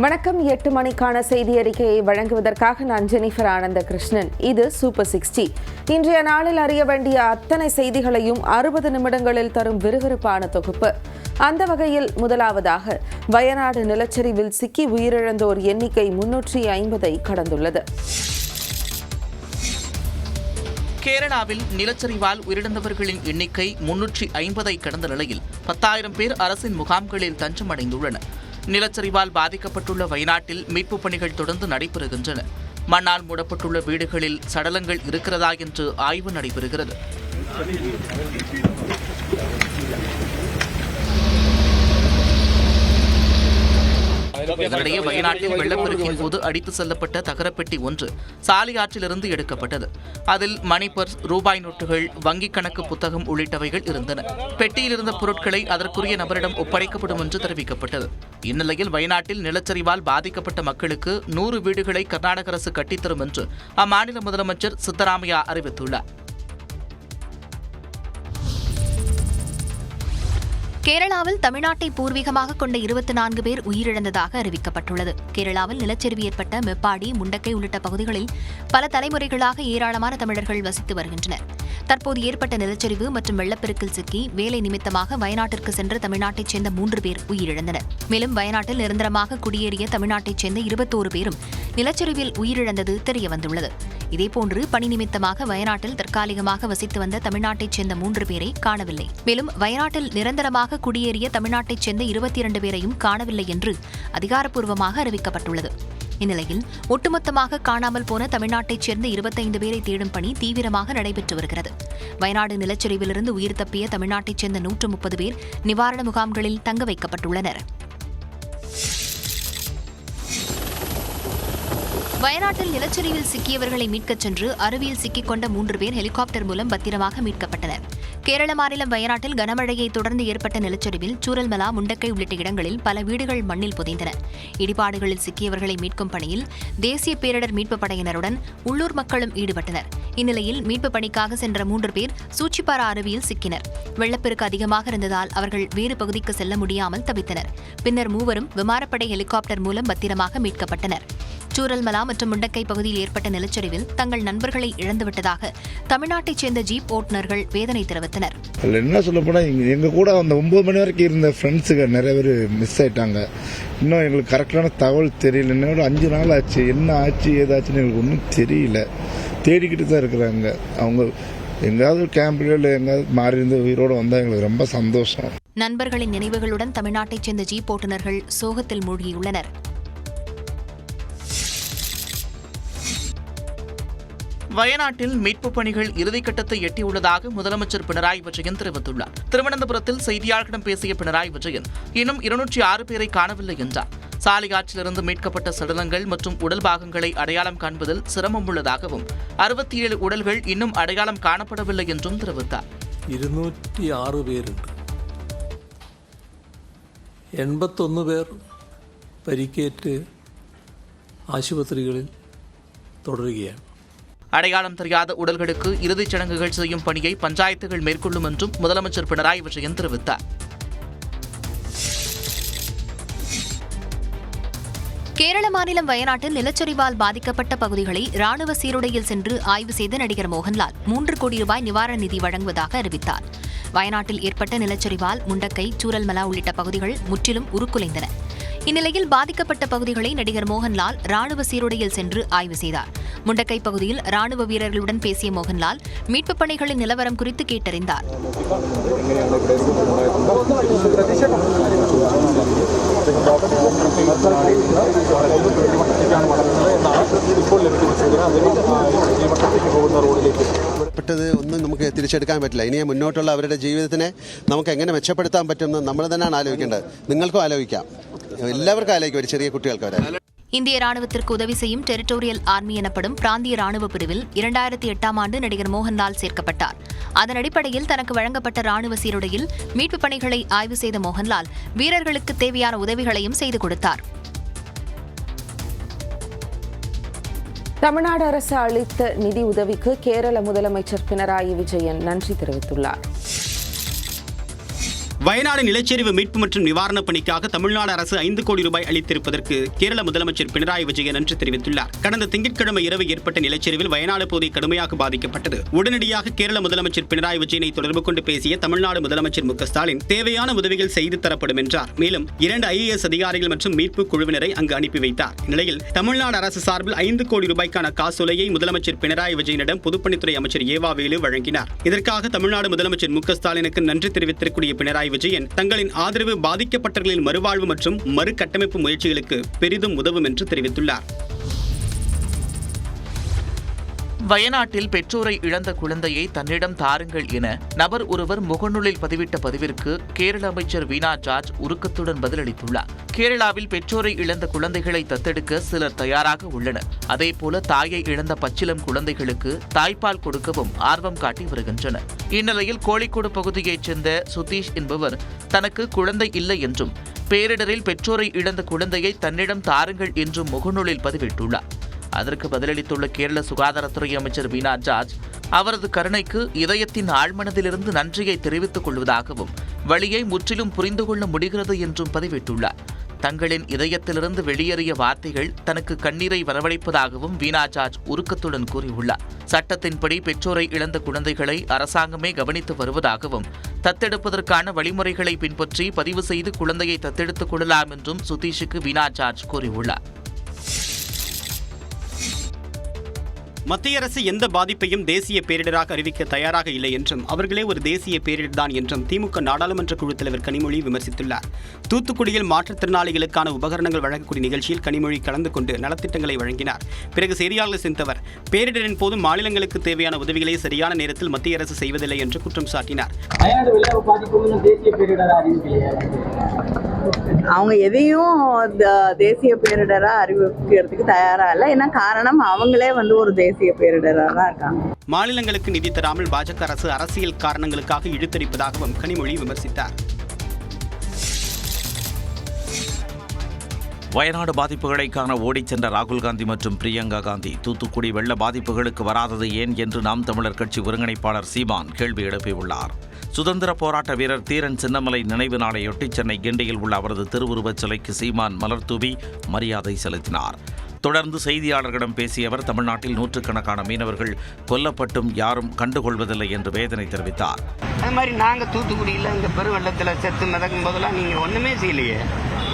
வணக்கம். 8 மணிக்கான செய்தி அறிக்கையை வழங்குவதற்காக நான் ஜெனிஃபர் ஆனந்த கிருஷ்ணன். இது சூப்பர் 60. இன்றைய நாளில் அறிய வேண்டிய அத்தனை செய்திகளையும் 60 நிமிடங்களில் தரும் விறுவிறுப்பான தொகுப்பு. அந்த வகையில் முதலாவதாக வயநாடு நிலச்சரிவில் சிக்கி உயிரிழந்தோர் எண்ணிக்கை 350 கடந்துள்ளது. கேரளாவில் நிலச்சரிவால் உயிரிழந்தவர்களின் எண்ணிக்கை 350 கடந்த நிலையில் 10,000 பேர் அரசின் முகாம்களில் தஞ்சமடைந்துள்ளனர். நிலச்சரிவால் பாதிக்கப்பட்டுள்ள வயநாட்டில் மீட்புப் பணிகள் தொடர்ந்து நடைபெறுகின்றன. மண்ணால் மூடப்பட்டுள்ள வீடுகளில் சடலங்கள் இருக்கிறதா என்று ஆய்வு நடைபெறுகிறது. இதனிடையே வயநாட்டில் வெள்ளப்பெருக்கின் போது அடித்து செல்லப்பட்ட தகரப்பெட்டி ஒன்று சாலை ஆற்றிலிருந்து எடுக்கப்பட்டது. அதில் மணி பர்ஸ், ரூபாய் நோட்டுகள், வங்கிக் கணக்கு புத்தகம் உள்ளிட்டவைகள் இருந்தன. பெட்டியில் இருந்த பொருட்களை அதற்குரிய நபரிடம் ஒப்படைக்கப்படும் என்று தெரிவிக்கப்பட்டது. இந்நிலையில் வயநாட்டில் நிலச்சரிவால் பாதிக்கப்பட்ட மக்களுக்கு 100 வீடுகளை கர்நாடக அரசு கட்டித்தரும் என்று அம்மாநில முதலமைச்சர் சித்தராமையா அறிவித்துள்ளார். கேரளாவில் தமிழ்நாட்டை பூர்வீகமாக கொண்ட 24 பேர் உயிரிழந்ததாக அறிவிக்கப்பட்டுள்ளது. கேரளாவில் நிலச்சரிவு ஏற்பட்ட மெப்பாடி, முண்டக்கை உள்ளிட்ட பகுதிகளில் பல தலைமுறைகளாக ஏராளமான தமிழர்கள் வசித்து வருகின்றனர். தற்போது ஏற்பட்ட நிலச்சரிவு மற்றும் வெள்ளப்பெருக்கில் சிக்கி வேலை நிமித்தமாக வயநாட்டிற்கு சென்ற தமிழ்நாட்டைச் சேர்ந்த 3 பேர் உயிரிழந்தனர். மேலும் வயநாட்டில் நிரந்தரமாக குடியேறிய தமிழ்நாட்டைச் சேர்ந்த 21 பேரும் நிலச்சரிவில் உயிரிழந்தது தெரியவந்துள்ளது. இதேபோன்று பணி நிமித்தமாக வயநாட்டில் தற்காலிகமாக வசித்து வந்த தமிழ்நாட்டைச் சேர்ந்த 3 பேரை காணவில்லை. மேலும் வயநாட்டில் நிரந்தரமாக குடியேறிய தமிழ்நாட்டைச் சேர்ந்த 22 பேரையும் காணவில்லை என்று அதிகாரப்பூர்வமாக அறிவிக்கப்பட்டுள்ளது. இந்நிலையில் ஒட்டுமொத்தமாக காணாமல் போன தமிழ்நாட்டைச் சேர்ந்த 25 பேரை தேடும் பணி தீவிரமாக நடைபெற்று வருகிறது. வயநாடு நிலச்சரிவிலிருந்து உயிர் தப்பிய தமிழ்நாட்டைச் சேர்ந்த 130 பேர் நிவாரண முகாம்களில் தங்க வைக்கப்பட்டுள்ளனர். வயநாட்டில் நிலச்சரிவில் சிக்கியவர்களை மீட்கச் சென்று அருவியில் சிக்கிக் கொண்ட 3 பேர் ஹெலிகாப்டர் மூலம் பத்திரமாக மீட்கப்பட்டனர். கேரள மாநிலம் வயநாட்டில் கனமழையை தொடர்ந்து ஏற்பட்ட நிலச்சரிவில் சூரல்மலா, முண்டக்கை உள்ளிட்ட இடங்களில் பல வீடுகள் மண்ணில் புதைந்தன. இடிபாடுகளில் சிக்கியவர்களை மீட்கும் பணியில் தேசிய பேரிடர் மீட்புப் படையினருடன் உள்ளூர் மக்களும் ஈடுபட்டனர். இந்நிலையில் மீட்புப் பணிக்காக சென்ற 3 பேர் சூச்சிப்பாரா அருவியில் சிக்கினர். வெள்ளப்பெருக்கு அதிகமாக இருந்ததால் அவர்கள் வேறு பகுதிக்கு செல்ல முடியாமல் தவித்தனர். பின்னர் மூவரும் விமானப்படை ஹெலிகாப்டர் மூலம் பத்திரமாக மீட்கப்பட்டனர். சூரல்மலா மற்றும் முண்டக்கை பகுதியில் ஏற்பட்ட நிலச்சரிவில் தங்கள் நண்பர்களை இழந்துவிட்டதாக தமிழ்நாட்டைச் சேர்ந்த ஜீப் ஓட்டுநர்கள் வேதனை தெரிவித்தனர். என்ன சொல்ல போனா எங்க கூட அந்த 9 மணி வரைக்கும் இருந்த ஃப்ரெண்ட்ஸுங்க நிறைய பேர் மிஸ் ஆயிட்டாங்க. இன்னும் எங்களுக்கு கரெக்டான தகவல் தெரியல. இன்னும் 5 நாள் ஆச்சு. என்ன ஆச்சு ஏதாச்சுன்னு எங்களுக்கு ஒன்றும் தெரியல. தேடிக்கிட்டு தான் இருக்கிறாங்க. அவங்க எங்காவது கேம்ப்ல இல்லை எங்காவது மாறி இருந்து உயிரோடு வந்தால் எங்களுக்கு ரொம்ப சந்தோஷம். நண்பர்களின் நினைவுகளுடன் தமிழ்நாட்டைச் சேர்ந்த ஜீப் ஓட்டுநர்கள் சோகத்தில் மூழ்கியுள்ளனர். வயநாட்டில் மீட்புப் பணிகள் இறுதிக்கட்டத்தை எட்டியுள்ளதாக முதலமைச்சர் பினராயி விஜயன் தெரிவித்துள்ளார். திருவனந்தபுரத்தில் செய்தியாளர்களிடம் பேசிய பினராயி விஜயன் இன்னும் 206 பேரை காணவில்லை என்றார். சாலை ஆற்றிலிருந்து மீட்கப்பட்ட சடலங்கள் மற்றும் உடல் பாகங்களை அடையாளம் காண்பதில் சிரமம் உள்ளதாகவும் 67 உடல்கள் இன்னும் அடையாளம் காணப்படவில்லை என்றும் தெரிவித்தார். 206 பேருണ്ട്. 81 പേർ പരിക്കേറ്റ് ആശുപത്രികളിൽ തുടരുകയാണ്. அடையாளம் தெரியாத உடல்களுக்கு இறுதிச் சடங்குகள் செய்யும் பணியை பஞ்சாயத்துகள் மேற்கொள்ளும் என்றும் முதலமைச்சர் பினராயி விஜயன் தெரிவித்தார். கேரள மாநிலம் வயநாட்டில் நிலச்சரிவால் பாதிக்கப்பட்ட பகுதிகளை ராணுவ சீருடையில் சென்று ஆய்வு செய்த நடிகர் மோகன்லால் 3 கோடி ரூபாய் நிவாரண நிதி வழங்குவதாக அறிவித்தார். வயநாட்டில் ஏற்பட்ட நிலச்சரிவால் முண்டக்கை, சூரல்மலா உள்ளிட்ட பகுதிகள் முற்றிலும் உருக்குலைந்தன. இந்நிலையில் பாதிக்கப்பட்ட பகுதிகளை நடிகர் மோகன்லால் ராணுவ சீருடையில் சென்று ஆய்வு செய்தார். முண்டக்கை பகுதியில் ராணுவ வீரர்களுடன் பேசிய மோகன்லால் மீட்புப் பணிகளின் நிலவரம் குறித்து கேட்டறிந்தார். ഒന്നും നമുക്ക് തിരിച്ചെടുക്കാൻ പറ്റില്ല. ഇനി മുന്നോട്ടുള്ള അവരുടെ ജീവിതത്തിനെ നമുക്ക് എങ്ങനെ മെച്ചപ്പെടുത്താൻ പറ്റുമെന്ന് നമ്മൾ തന്നെയാണ് ആലോചിക്കേണ്ടത്. നിങ്ങൾക്കും ആലോചിക്കാം, എല്ലാവർക്കും ആലോചിക്കും, ഒരു ചെറിയ കുട്ടികൾക്ക് വരെ. இந்திய ராணுவத்திற்கு உதவி செய்யும் டெரிட்டோரியல் ஆர்மி எனப்படும் பிராந்திய ராணுவ பிரிவில் 2008ஆம் ஆண்டு நடிகர் மோகன்லால் சேர்க்கப்பட்டார். அதன் அடிப்படையில் தனக்கு வழங்கப்பட்ட ராணுவ சீருடையில் மீட்புப் பணிகளை ஆய்வு செய்த மோகன்லால் வீரர்களுக்கு தேவையான உதவிகளையும் செய்து கொடுத்தார். தமிழ்நாடு அரசு அளித்த நிதி உதவிக்கு கேரள முதலமைச்சர் பினராயி விஜயன் நன்றி தெரிவித்துள்ளார். வயநாடு நிலச்சரிவு மீட்பு மற்றும் நிவாரணப் பணிக்காக தமிழ்நாடு அரசு 5 கோடி ரூபாய் அளித்திருப்பதற்கு கேரள முதலமைச்சர் பினராயி விஜயன் நன்றி தெரிவித்துள்ளார். கடந்த திங்கட்கிழமை இரவு ஏற்பட்ட நிலச்சரிவில் வயநாடு பகுதி கடுமையாக பாதிக்கப்பட்டது. உடனடியாக கேரள முதலமைச்சர் பினராயி விஜயனை தொடர்பு கொண்டு பேசிய தமிழ்நாடு முதலமைச்சர் மு க ஸ்டாலின் தேவையான உதவிகள் செய்து தரப்படும் என்றார். மேலும் 2 IAS அதிகாரிகள் மற்றும் மீட்பு குழுவினரை அங்கு அனுப்பி வைத்தார். இந்நிலையில் தமிழ்நாடு அரசு சார்பில் 5 கோடி ரூபாய்க்கான காசோலையை முதலமைச்சர் பினராயி விஜயனிடம் பொதுப்பணித்துறை அமைச்சர் ஏவா வேலு வழங்கினார். இதற்காக தமிழ்நாடு முதலமைச்சர் மு க ஸ்டாலினுக்கு நன்றி தெரிவித்திருக்கூடிய பினராயி விஜயன் தங்களின் ஆதரவு பாதிக்கப்பட்டவர்களின் மறுவாழ்வு மற்றும் மறுகட்டமைப்பு முயற்சிகளுக்கு பெரிதும் உதவும் என்று தெரிவித்துள்ளார். வயநாட்டில் பெற்றோரை இழந்த குழந்தையை தன்னிடம் தாருங்கள் என நபர் ஒருவர் முகநூலில் பதிவிட்ட பதிவிற்கு கேரள அமைச்சர் வீணா ஜார்ஜ் உருக்கத்துடன் பதிலளித்துள்ளார். கேரளாவில் பெற்றோரை இழந்த குழந்தைகளை தத்தெடுக்க சிலர் தயாராக உள்ளனர். அதேபோல தாயை இழந்த பச்சிளம் குழந்தைகளுக்கு தாய்ப்பால் கொடுக்கவும் ஆர்வம் காட்டி வருகின்றனர். இந்நிலையில் கோழிக்கோடு பகுதியைச் சேர்ந்த சுதீஷ் என்பவர் தனக்கு குழந்தை இல்லை என்றும் பேரிடரில் பெற்றோரை இழந்த குழந்தையை தன்னிடம் தாருங்கள் என்றும் முகநூலில் பதிவிட்டுள்ளார். அதற்கு பதிலளித்துள்ள கேரள சுகாதாரத்துறை அமைச்சர் வீணா ஜார்ஜ் அவரது கருணைக்கு இதயத்தின் ஆழ்மனதிலிருந்து நன்றியை தெரிவித்துக் கொள்வதாகவும் வழியை முற்றிலும் புரிந்து கொள்ள முடிகிறது என்றும் பதிவிட்டுள்ளார். தங்களின் இதயத்திலிருந்து வெளியேறிய வார்த்தைகள் தனக்கு கண்ணீரை வரவழைப்பதாகவும் வீணா ஜார்ஜ் உருக்கத்துடன் கூறியுள்ளார். சட்டத்தின்படி பெற்றோரை இழந்த குழந்தைகளை அரசாங்கமே கவனித்து வருவதாகவும் தத்தெடுப்பதற்கான வழிமுறைகளை பின்பற்றி பதிவு செய்து குழந்தையை தத்தெடுத்துக் கொள்ளலாம் என்றும் சுதீஷுக்கு வீணா ஜார்ஜ் கூறியுள்ளார். மத்திய அரசு எந்த பாதிப்பையும் தேசிய பேரிடராக அறிவிக்க தயாராக இல்லை என்றும் அவர்களே ஒரு தேசிய பேரிடர் தான் என்றும் திமுக நாடாளுமன்ற குழு தலைவர் கனிமொழி விமர்சித்துள்ளார். தூத்துக்குடியில் மாற்றுத்திறனாளிகளுக்கான உபகரணங்கள் வழங்கக்கூடிய நிகழ்ச்சியில் கனிமொழி கலந்து கொண்டு நலத்திட்டங்களை வழங்கினார். பிறகு செய்தியாளர்கள் சந்தித்தவர் பேரிடரின் போது மாநிலங்களுக்கு தேவையான உதவிகளை சரியான நேரத்தில் மத்திய அரசு செய்வதில்லை என்று குற்றம் சாட்டினார். அவங்க எதையும் தேசிய பேரிடரா அறிவிக்கிறதுக்கு தயாரா இல்லை. என்ன காரணம், அவங்களே ஒரு தேசிய பேரிடரா தான் இருக்காங்க. மாநிலங்களுக்கு நிதி தராமல் பாஜக அரசு அரசியல் காரணங்களுக்காக இழுத்தடிப்பதாகவும் கனிமொழி விமர்சித்தார். வயநாடு பாதிப்புகளை காண ஓடிச் சென்ற ராகுல் காந்தி மற்றும் பிரியங்கா காந்தி தூத்துக்குடி வெள்ள பாதிப்புகளுக்கு வராதது ஏன் என்று நாம் தமிழர் கட்சி ஒருங்கிணைப்பாளர் சீமான் கேள்வி எழுப்பியுள்ளார். சுதந்திர போராட்ட வீரர் தீரன் சின்னமலை நினைவு நாளையொட்டி சென்னை கிண்டியில் உள்ள அவரது திருவுருவச் சிலைக்கு சீமான் மலர் தூவி மரியாதை செலுத்தினார். தொடர்ந்து செய்தியாளர்களிடம் பேசிய அவர் தமிழ்நாட்டில் நூற்றுக்கணக்கான மீனவர்கள் கொல்லப்பட்டும் யாரும் கண்டுகொள்வதில்லை என்று வேதனை தெரிவித்தார். அது மாதிரி நாங்கள் தூத்துக்குடியில் இந்த பெருவெள்ளத்தில் செத்து மிதக்கும் போதெல்லாம் நீங்கள் ஒன்றுமே செய்யலையே,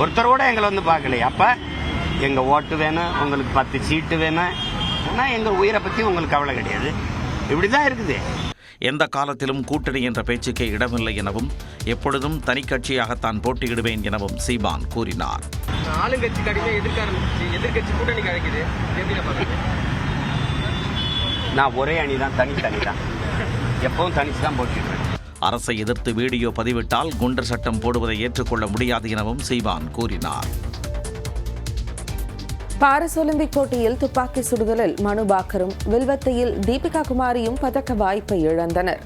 ஒருத்தரோட எங்களை பார்க்கலையே. அப்போ எங்கள் ஓட்டு வேணும், உங்களுக்கு 10 சீட்டு வேணும், ஆனால் எங்கள் உயிரை பற்றி உங்களுக்கு கவலை கிடையாது. இப்படி தான் இருக்குது. எந்த காலத்திலும் கூட்டணி என்ற பேச்சுக்கே இடமில்லை எனவும் எப்பொழுதும் தனி கட்சியாகத்தான் போட்டியிடுவேன் எனவும் சீமான் கூறினார். ஆளுங்கட்சி கடிதம் எதிர்கட்சி கூட்டணி கிடைக்குது. நான் ஒரே அணி தான், தனி தான், எப்பவும் தனிச்சு தான் போட்டிடுவேன். அரசை எதிர்த்து வீடியோ பதிவிட்டால் குண்டர் சட்டம் போடுவதை ஏற்றுக்கொள்ள முடியாது எனவும் சீமான் கூறினார். பாரிஸ் ஒலிம்பிக் போட்டியில் துப்பாக்கி சுடுதலில் மனு பாக்கரும் வில்வத்தையில் தீபிகா குமாரியும் பதக்க வாய்ப்பை இழந்தனர்.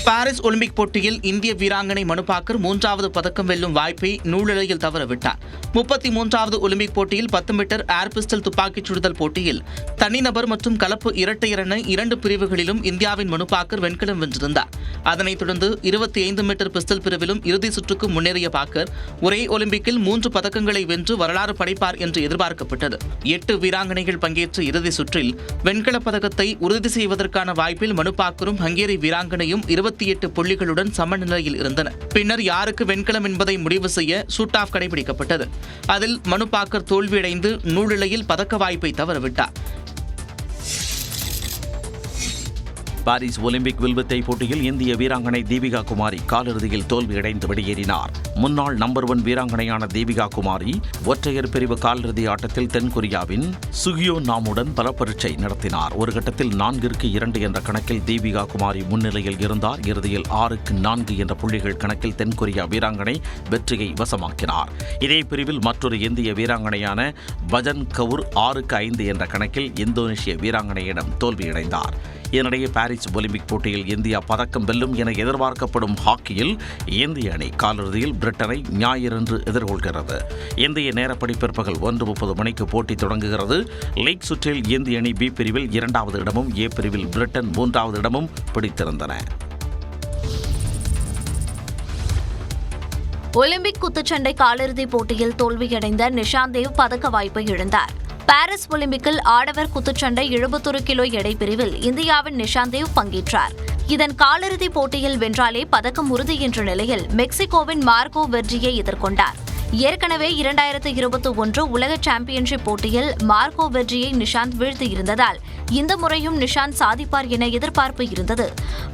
பாரிஸ் ஒலிம்பிக் போட்டியில் இந்திய வீராங்கனை மனு பாக்கர் 3வது பதக்கம் வெல்லும் வாய்ப்பை நூலிழையில் தவறவிட்டார். 33வது ஒலிம்பிக் போட்டியில் 10 மீட்டர் ஏர் பிஸ்டல் துப்பாக்கிச் சுடுதல் போட்டியில் தனிநபர் மற்றும் கலப்பு இரட்டையர் என 2 பிரிவுகளிலும் இந்தியாவின் மனு பாக்கர் வெண்கலம் வென்றிருந்தார். அதனைத் தொடர்ந்து 25 மீட்டர் பிஸ்டல் பிரிவிலும் இறுதி சுற்றுக்கு முன்னேறிய பாக்கர் ஒரே ஒலிம்பிக்கில் 3 பதக்கங்களை வென்று வரலாறு படைப்பார் என்று எதிர்பார்க்கப்பட்டது. 8 வீராங்கனைகள் பங்கேற்ற இறுதி சுற்றில் வெண்கலப் பதக்கத்தை உறுதி செய்வதற்கான வாய்ப்பில் மனு பாக்கரும் ஹங்கேரி வீராங்கனையும் 28 புள்ளிகளுடன் சமநிலையில் இருந்தனர். பின்னர் யாருக்கு வெண்கலம் என்பதை முடிவு செய்ய ஷூட் ஆஃப் கடைபிடிக்கப்பட்டது. அதில் மனு பாக்கர் தோல்வியடைந்து நூலிழையில் பதக்க வாய்ப்பை தவறவிட்டார். பாரிஸ் ஒலிம்பிக் வில்வித்தை போட்டியில் இந்திய வீராங்கனை தீபிகா குமாரி காலிறுதியில் தோல்வியடைந்து வெளியேறினார். முன்னாள் நம்பர் 1 வீராங்கனையான தீபிகா குமாரி ஒற்றையர் பிரிவு காலிறுதி ஆட்டத்தில் தென்கொரியாவின் சுகியோ நாமுடன் பல பரீட்சை நடத்தினார். ஒரு கட்டத்தில் 4-2 என்ற கணக்கில் தீபிகா குமாரி முன்னிலையில் இருந்தார். இறுதியில் 6-4 என்ற புள்ளிகள் கணக்கில் தென்கொரியா வீராங்கனை வெற்றியை வசமாக்கினார். இதே பிரிவில் மற்றொரு இந்திய வீராங்கனையான பஜன் கவுர் 6-5 என்ற கணக்கில் இந்தோனேஷிய வீராங்கனையிடம் தோல்வியடைந்தார். இதனிடையே பாரிஸ் ஒலிம்பிக் போட்டியில் இந்தியா பதக்கம் வெல்லும் என எதிர்பார்க்கப்படும் ஹாக்கியில் இந்திய அணி காலிறுதியில் பிரிட்டனை ஞாயிறன்று எதிர்கொள்கிறது. இந்திய நேரப்படி பிற்பகல் 1:30 மணிக்கு போட்டி தொடங்குகிறது. லீக் சுற்றில் இந்திய அணி பி பிரிவில் 2வது இடமும் ஏ பிரிவில் பிரிட்டன் 3வது இடமும் பிடித்திருந்தன. ஒலிம்பிக் குத்துச்சண்டை காலிறுதிப் போட்டியில் தோல்வியடைந்த நிஷாந்த் தேவ் பதக்க வாய்ப்பை இழந்தார். பாரிஸ் ஒலிம்பிக்கில் ஆடவர் குத்துச்சண்டை 71 கிலோ எடை பிரிவில் இந்தியாவின் நிஷாந்த் தேவ் பங்கேற்றார். இதன் காலிறுதிப் போட்டியில் வென்றாலே பதக்கம் உறுதி என்ற நிலையில் மெக்சிகோவின் மார்கோ வெர்ஜியை எதிர்கொண்டார். ஏற்கனவே 2021 உலக சாம்பியன்ஷிப் போட்டியில் மார்கோ வெர்ஜியை நிஷாந்த் வீழ்த்தியிருந்ததால் இந்த முறையும் நிஷாந்த் சாதிப்பார் என எதிர்பார்ப்பு இருந்தது.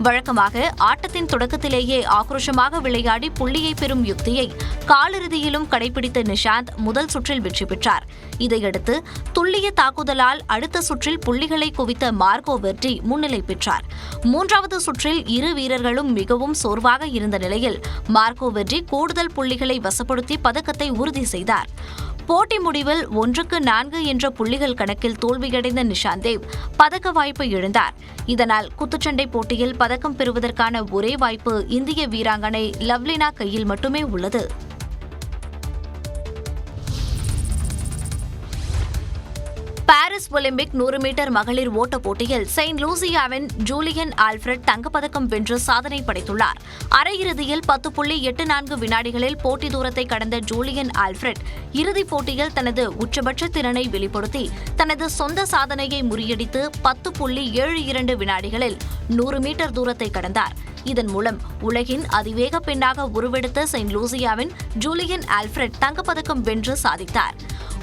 வழக்கமாக ஆட்டத்தின் தொடக்கத்திலேயே ஆக்ரோஷமாக விளையாடி புள்ளியை பெறும் யுக்தியை காலிறுதியிலும் கடைபிடித்த நிஷாந்த் முதல் சுற்றில் வெற்றி பெற்றார். இதையடுத்து துல்லிய தாக்குதலால் அடுத்த சுற்றில் புள்ளிகளை குவித்த மார்கோ வெர்ஜி முன்னிலை பெற்றார். மூன்றாவது சுற்றில் இரு வீரர்களும் மிகவும் சோர்வாக இருந்த நிலையில் மார்கோ வெர்ஜி கூடுதல் புள்ளிகளை வசப்படுத்தி பதக்கத்தை உறுதி செய்தார். போட்டி முடிவில் 1-4 என்ற புள்ளிகள் கணக்கில் தோல்வியடைந்த நிஷாந்த் தேவ் பதக்க வாய்ப்பை இழந்தார். இதனால் குத்துச்சண்டை போட்டியில் பதக்கம் பெறுவதற்கான ஒரே வாய்ப்பு இந்திய வீராங்கனை லவ்லினா கையில் மட்டுமே உள்ளது. பாரிஸ் ஒலிம்பிக் 100 மீட்டர் மகளிர் ஓட்டப் போட்டியில் செயின்ட் லூசியாவின் ஜூலியன் ஆல்ஃபிரட் தங்கப்பதக்கம் வென்று சாதனை படைத்துள்ளார். அரையிறுதியில் 10.84 வினாடிகளில் போட்டி தூரத்தை கடந்த ஜூலியன் ஆல்ஃபிரட் இறுதிப் போட்டியில் தனது உச்சபட்ச திறனை வெளிப்படுத்தி தனது சொந்த சாதனையை முறியடித்து 10.72 வினாடிகளில் 100 மீட்டர் தூரத்தை கடந்தார். இதன் மூலம் உலகின் அதிவேக பெண்ணாக உருவெடுத்த செயின்ட் லூசியாவின் ஜூலியன் ஆல்ஃபிரட் தங்கப்பதக்கம் வென்று சாதித்தார்.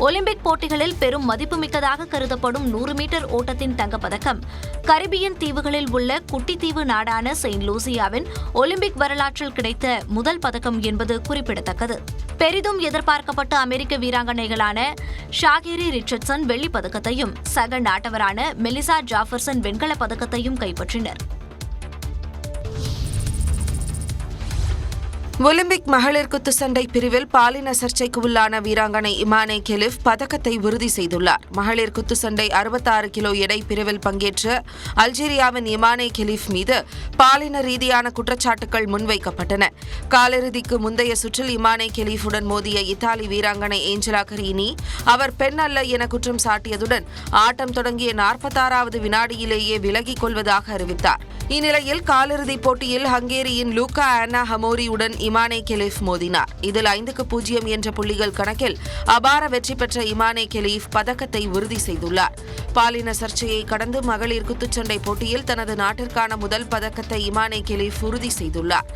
ஒலிம்பிக் போட்டிகளில் பெரும் மதிப்புமிக்கதாக கருதப்படும் 100 மீட்டர் ஓட்டத்தின் தங்கப்பதக்கம் கரிபியன் தீவுகளில் உள்ள குட்டி தீவு நாடான செயின்ட் லூசியாவின் ஒலிம்பிக் வரலாற்றில் கிடைத்த முதல் பதக்கம் என்பது குறிப்பிடத்தக்கது. பெரிதும் எதிர்பார்க்கப்பட்ட அமெரிக்க வீராங்கனைகளான ஷாகிரி ரிச்சர்ட்சன் வெள்ளிப் பதக்கத்தையும் சக நாட்டவரான மெலிசா ஜாஃபர்சன் வெண்கலப் பதக்கத்தையும் கைப்பற்றினர். ஒலிம்பிக் மகளிர் குத்துச்சண்டை பிரிவில் பாலின சர்ச்சைக்கு உள்ளான வீராங்கனை இமானே கெலிஃப் பதக்கத்தை உறுதி செய்துள்ளார். மகளிர் குத்துச்சண்டை 66 கிலோ எடை பிரிவில் பங்கேற்ற அல்ஜீரியாவின் இமானே கெலிஃப் மீது பாலின ரீதியான குற்றச்சாட்டுகள் முன்வைக்கப்பட்டன. காலிறுதிக்கு முந்தைய சுற்றில் இமானே கெலிஃபுடன் மோதிய இத்தாலி வீராங்கனை ஏஞ்சலா கரீனி அவர் பெண் அல்ல என குற்றம் சாட்டியதுடன் ஆட்டம் தொடங்கிய 46வது வினாடியிலேயே விலகிக் கொள்வதாக அறிவித்தார். இந்நிலையில் காலிறுதிப் போட்டியில் ஹங்கேரியின் லூகா ஆனா ஹமோரியுடன் இமானே கெலிஃப் மோதினார். இதில் 5-0 என்ற புள்ளிகள் கணக்கில் அபார வெற்றி பெற்ற இமானே கெலிஃப் பதக்கத்தை உறுதி செய்துள்ளார். பாலின சர்ச்சையை கடந்து மகளிர் குத்துச்சண்டை போட்டியில் தனது நாட்டிற்கான முதல் பதக்கத்தை இமானே கெலிஃப் உறுதி செய்துள்ளார்.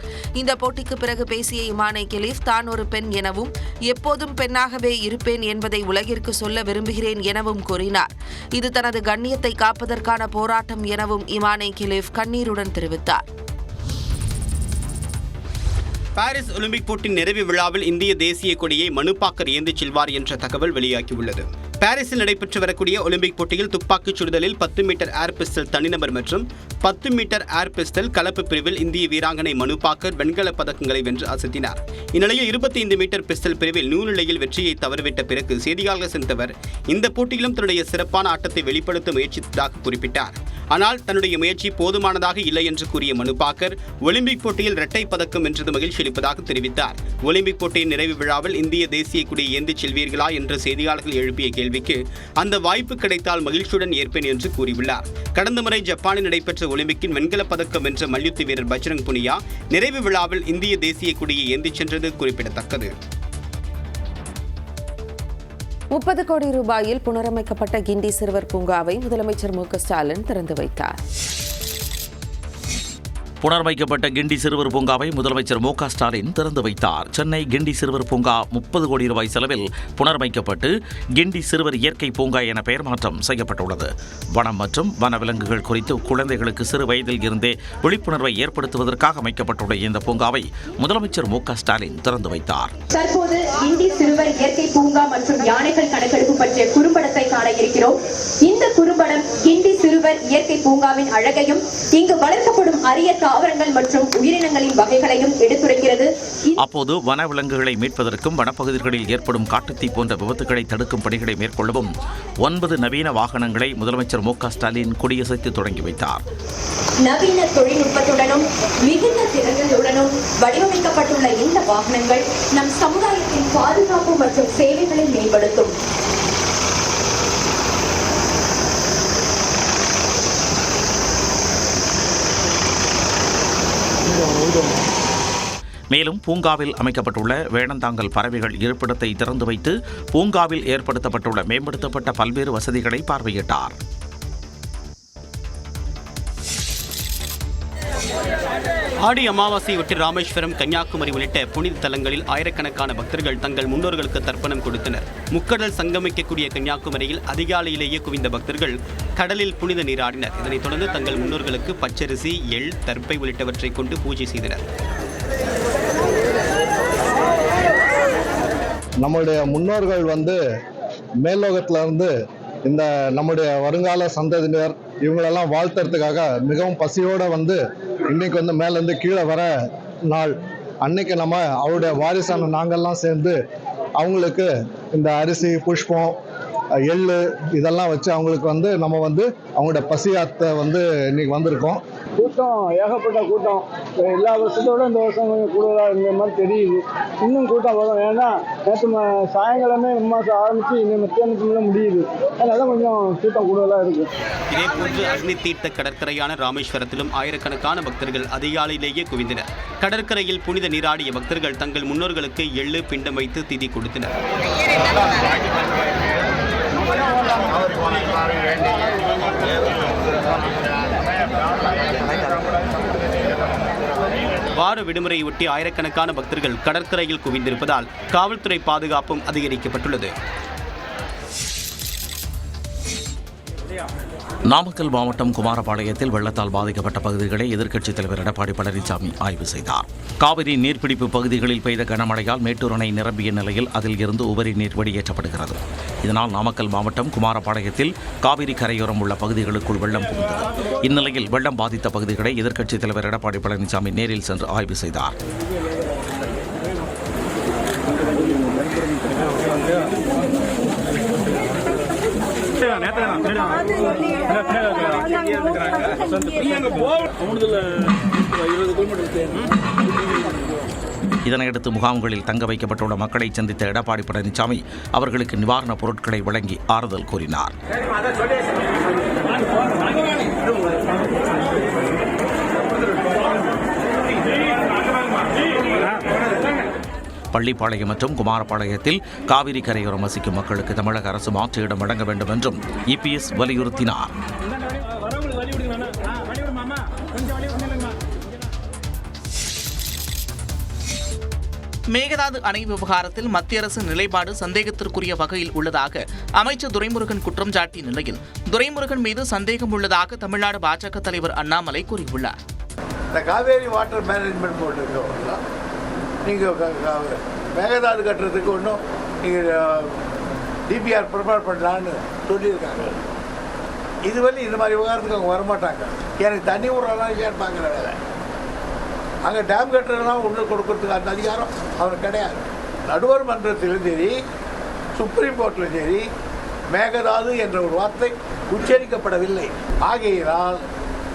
இந்த போட்டிக்கு பிறகு பேசிய இமானே கெலிஃப் தான் ஒரு பெண் எனவும் எப்போதும் பெண்ணாகவே இருப்பேன் என்பதை உலகிற்கு சொல்ல விரும்புகிறேன் எனவும் கூறினார். இது தனது கண்ணியத்தை காப்பதற்கான போராட்டம் எனவும் இமானே கெலிஃப் கண்ணீருடன் தெரிவித்தார். பாரிஸ் ஒலிம்பிக் போட்டி நிறைவு விழாவில் இந்திய தேசிய கொடியை மனுபாக்கர் ஏந்திச் செல்வார் என்ற தகவல் வெளியாகியுள்ளது. பாரிஸில் நடைபெற்று வரக்கூடிய ஒலிம்பிக் போட்டியில் துப்பாக்கிச் சுடுதலில் 10 மீட்டர் ஏர் பிஸ்டல் தனிநபர் மற்றும் 10 மீட்டர் ஏர் பிஸ்டல் கலப்பு பிரிவில் இந்திய வீராங்கனை மனுபாக்கர் வெண்கலப் பதக்கங்களை வென்று அசத்தினார். இந்நிலையில் 25 மீட்டர் பிஸ்டல் பிரிவில் நூலிழையில் வெற்றியை தவறவிட்ட பிறகு செய்தியாளர் சந்தித்தவர் இந்த போட்டியிலும் தன்னுடைய சிறப்பான ஆட்டத்தை வெளிப்படுத்த முயற்சித்ததாக குறிப்பிட்டார். ஆனால் தன்னுடைய முயற்சி போதுமானதாக இல்லை என்று கூறிய மனுபாக்கர் ஒலிம்பிக் போட்டியில் இரட்டை பதக்கம் வென்றது மகிழ்ச்சி அளிப்பதாக தெரிவித்தார். ஒலிம்பிக் போட்டியின் நிறைவு விழாவில் இந்திய தேசிய கொடியை ஏந்திச் செல்வீர்களா என்று செய்தியாளர்கள் எழுப்பிய கேள்விக்கு அந்த வாய்ப்பு கிடைத்தால் மகிழ்ச்சியுடன் ஏற்பேன் என்று கூறியுள்ளார். கடந்த முறை ஜப்பானில் நடைபெற்ற ஒலிம்பிக்கின் வெண்கலப் பதக்கம் வென்ற மல்யுத்த வீரர் பஜ்ரங் புனியா நிறைவு விழாவில் இந்திய தேசிய கொடியை ஏந்திச் சென்றது குறிப்பிடத்தக்கது. 30 கோடி ரூபாயில் புனரமைக்கப்பட்ட கிண்டி சிறுவர் பூங்காவை முதலமைச்சர் மு க ஸ்டாலின் திறந்து வைத்தார். புனரமைக்கப்பட்ட கிண்டி சிறுவர் பூங்காவை முதலமைச்சர் மு க ஸ்டாலின் திறந்து வைத்தார். சென்னை கிண்டி சிறுவர் பூங்கா 30 கோடி ரூபாய் செலவில் புனரமைக்கப்பட்டு கிண்டி சிறுவர் இயற்கை பூங்கா என பெயர் மாற்றம் செய்யப்பட்டுள்ளது. வனம் மற்றும் வனவிலங்குகள் குறித்து குழந்தைகளுக்கு சிறு வயதில் இருந்தே விழிப்புணர்வை ஏற்படுத்துவதற்காக அமைக்கப்பட்டுள்ள இந்த பூங்காவை முதலமைச்சர் மு க ஸ்டாலின் திறந்து வைத்தார். தற்போது கிண்டி சிறுவர் இயற்கை பூங்கா மற்றும் யானைகள் கணக்கெடுப்பு பற்றிய குறும்படத்தை காண இருக்கிறோம். இந்த குறும்படம் கிண்டி சிறுவர் இயற்கை பூங்காவின் அழகையும் இங்கு வளர்க்கப்படும் அரிய தாவரங்கள் மற்றும் உயிரினங்களின் வகைகளையும் எடுத்துரைக்கிறது. அப்போது வனவிலங்குகளை மீட்பதற்கும் வனப்பகுதிகளில் ஏற்படும் காட்டுத்தீ போன்ற விபத்துகளை தடுக்கும் பணிகளை மேற்கொள்ளவும் 9 நவீன வாகனங்களை முதலமைச்சர் மு க ஸ்டாலின் கொடியசைத்து தொடங்கி வைத்தார். நவீன தொழில்நுட்பத்துடனும் மிகுந்த திறன்களுடனும் வடிவமைக்கப்பட்டுள்ள இந்த வாகனங்கள் நம் சமுதாயத்தின் பாதுகாப்பு மற்றும் சேவைகளை மேம்படுத்தும். மேலும் பூங்காவில் அமைக்கப்பட்டுள்ள வேடந்தாங்கல் பறவைகள் இருப்பிடத்தை திறந்து வைத்து பூங்காவில் ஏற்படுத்தப்பட்டுள்ள மேம்படுத்தப்பட்ட பல்வேறு வசதிகளை பார்வையிட்டார். ஆடி அமாவாசையொட்டி ராமேஸ்வரம், கன்னியாகுமரி உள்ளிட்ட புனித தலங்களில் ஆயிரக்கணக்கான பக்தர்கள் தங்கள் முன்னோர்களுக்கு தர்ப்பணம் கொடுத்தனர். முக்கடல் சங்கமிக்கக்கூடிய கன்னியாகுமரியில் அதிகாலையிலேயே குவிந்த பக்தர்கள் கடலில் புனித நீராடினர். இதனைத் தொடர்ந்து தங்கள் முன்னோர்களுக்கு பச்சரிசி, எள், தர்ப்பை உள்ளிட்டவற்றை கொண்டு பூஜை செய்தனர். நம்முடைய முன்னோர்கள் மேல்லோகத்துல இருந்து இந்த நம்முடைய வருங்கால சந்ததியினர் இவங்களெல்லாம் வாழ்த்துறதுக்காக மிகவும் பசியோட இன்னைக்கு மேலேருந்து கீழே வர நாள். அன்னைக்கு நம்ம அவருடைய வாரிசான நாங்கள்லாம் சேர்ந்து அவங்களுக்கு இந்த அரிசி, புஷ்பம், எள்ளு இதெல்லாம் வச்சு அவங்களுக்கு நம்ம அவங்களோட பசியாத்தை இன்னைக்கு வந்திருக்கோம். கூட்டம் ஏகப்பட்ட கூட்டம். எல்லா வருஷத்தோட இந்த வருஷம் கொஞ்சம் கூடுதலாக இருந்த மாதிரி தெரியுது. இன்னும் கூட்டம் வரும். ஏன்னா நேற்று சாயங்காலமே மாதம் ஆரம்பித்து இன்னும் மத்தியானத்துல முடியுது. அதனால கொஞ்சம் கூட்டம் கூடுதலாக இருக்கு. இதேபோன்று அக்னி தீர்த்த கடற்கரையான ராமேஸ்வரத்திலும் ஆயிரக்கணக்கான பக்தர்கள் அதிகாலையிலேயே குவிந்தனர். கடற்கரையில் புனித நீராடிய பக்தர்கள் தங்கள் முன்னோர்களுக்கு எள்ளு பிண்டம் வைத்து திதி கொடுத்தனர். வார விடுமுறையொட்டி ஆயிரக்கணக்கான பக்தர்கள் கடற்கரையில் குவிந்திருப்பதால் காவல்துறை பாதுகாப்பும் அதிகரிக்கப்பட்டுள்ளது. நாமக்கல் மாவட்டம் குமாரபாளையத்தில் வெள்ளத்தால் பாதிக்கப்பட்ட பகுதிகளை எதிர்க்கட்சித் தலைவர் எடப்பாடி பழனிசாமி ஆய்வு செய்தார். காவிரி நீர்பிடிப்பு பகுதிகளில் பெய்த கனமழையால் மேட்டூர் அணை நிரம்பிய நிலையில் அதில் இருந்து உபரி நீர் வெளியேற்றப்படுகிறது. இதனால் நாமக்கல் மாவட்டம் குமாரபாளையத்தில் காவிரி கரையோரம் உள்ள பகுதிகளுக்குள் வெள்ளம் புகுந்தது. இந்நிலையில் வெள்ளம் பாதித்த பகுதிகளை எதிர்க்கட்சித் தலைவர் எடப்பாடி பழனிசாமி நேரில் சென்று ஆய்வு செய்தார். இதனையடுத்து முகாம்களில் தங்க வைக்கப்பட்டுள்ள மக்களை சந்தித்த எடப்பாடி பழனிசாமி அவர்களுக்கு நிவாரணப் பொருட்களை வழங்கி ஆறுதல் கூறினார். பள்ளிப்பாளையம் மற்றும் குமாரபாளையத்தில் காவிரி கரையோரம் வசிக்கும் மக்களுக்கு தமிழக அரசு மாற்று இடம் வழங்க வேண்டும் என்றும் இபிஎஸ் வலியுறுத்தினார். மேகதாது அணை விவகாரத்தில் மத்திய அரசு நிலைப்பாடு சந்தேகத்திற்குரிய வகையில் உள்ளதாக அமைச்சர் துரைமுருகன் குற்றம் சாட்டிய நிலையில் துரைமுருகன் மீது சந்தேகம் உள்ளதாக தமிழ்நாடு பாஜக தலைவர் அண்ணாமலை கூறியுள்ளார். காவேரி வாட்டர் மேனேஜ்மெண்ட் போர்டு நீங்கள் மேகதாது கட்டுறதுக்கு ஒன்றும் நீங்கள் டிபிஆர் ப்ரிப்பேர் பண்ணலான்னு சொல்லியிருக்காங்க. இதுவரை இந்த மாதிரி விவகாரத்துக்கு அவங்க வரமாட்டாங்க. எனக்கு தண்ணி விடுறதெல்லாம் கேட்பாங்க. வேலை அங்கே டேம் கட்டுறதுலாம் ஒன்று கொடுக்கறதுக்கு அந்த அதிகாரம் அவருக்கு கிடையாது. நடுவர் மன்றத்திலும் சரி, சுப்ரீம் கோர்ட்டிலும் சரி, மேகதாது என்ற ஒரு வார்த்தை உச்சரிக்கப்படவில்லை. ஆகையினால்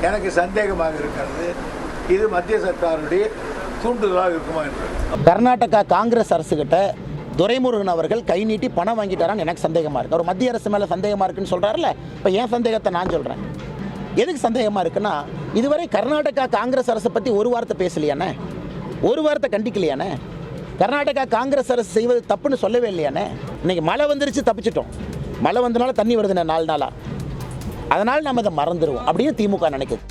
எனக்கு சந்தேகமாக இருக்கிறது, இது மத்திய சர்க்காருடைய தூண்டுதலாக இருக்குமா என்று. கர்நாடகா காங்கிரஸ் அரசுகிட்ட துரைமுருகன் அவர்கள் கை நீட்டி பணம் வாங்கிட்டாரான்னு எனக்கு சந்தேகமாக இருக்குது. அவர் மத்திய அரசு மேலே சந்தேகமாக இருக்குன்னு சொல்கிறாருல்ல, இப்போ என் சந்தேகத்தை நான் சொல்கிறேன். எதுக்கு சந்தேகமாக இருக்குன்னா, இதுவரை கர்நாடகா காங்கிரஸ் அரசை பற்றி ஒரு வார்த்தை பேசலையானே, ஒரு வார்த்தை கண்டிக்கலையானே, கர்நாடகா காங்கிரஸ் அரசு செய்வது தப்புன்னு சொல்லவே இல்லையானே. இன்னைக்கு மழை வந்துருச்சு, தப்பிச்சிட்டோம். மழை வந்தனால தண்ணி வருதுண்ணே 4 நாளாக, அதனால் நம்ம அதை மறந்துடுவோம் அப்படின்னு திமுக நினைக்குது.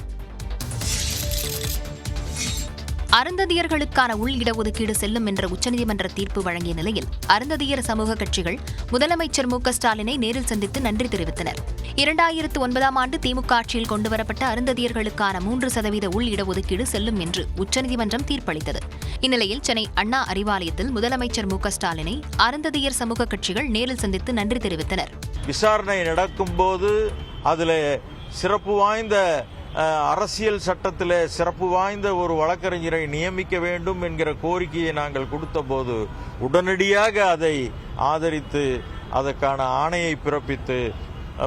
அருந்ததியர்களுக்கான உள் இடஒதுக்கீடு செல்லும் என்ற உச்சநீதிமன்ற தீர்ப்பு வழங்கிய நிலையில் அருந்ததியர் சமூக கட்சிகள் முதலமைச்சர் மு க ஸ்டாலினை நேரில் சந்தித்து நன்றி தெரிவித்தனர். 2009ஆம் ஆண்டு திமுக ஆட்சியில் கொண்டுவரப்பட்ட அருந்ததியர்களுக்கான 3% உள் இடஒதுக்கீடு செல்லும் என்று உச்சநீதிமன்றம் தீர்ப்பளித்தது. இந்நிலையில் சென்னை அண்ணா அறிவாலயத்தில் முதலமைச்சர் மு க ஸ்டாலினை அருந்ததியர் சமூக கட்சிகள் நேரில் சந்தித்து நன்றி தெரிவித்தனர். விசாரணை நடக்கும்போது அதில் சிறப்பு வாய்ந்த அரசியல் சட்டத்தில் சிறப்பு வாய்ந்த ஒரு வழக்கறிஞரை நியமிக்க வேண்டும் என்கிற கோரிக்கையை நாங்கள் கொடுத்த போது உடனடியாக அதை ஆதரித்து அதற்கான ஆணையை பிறப்பித்து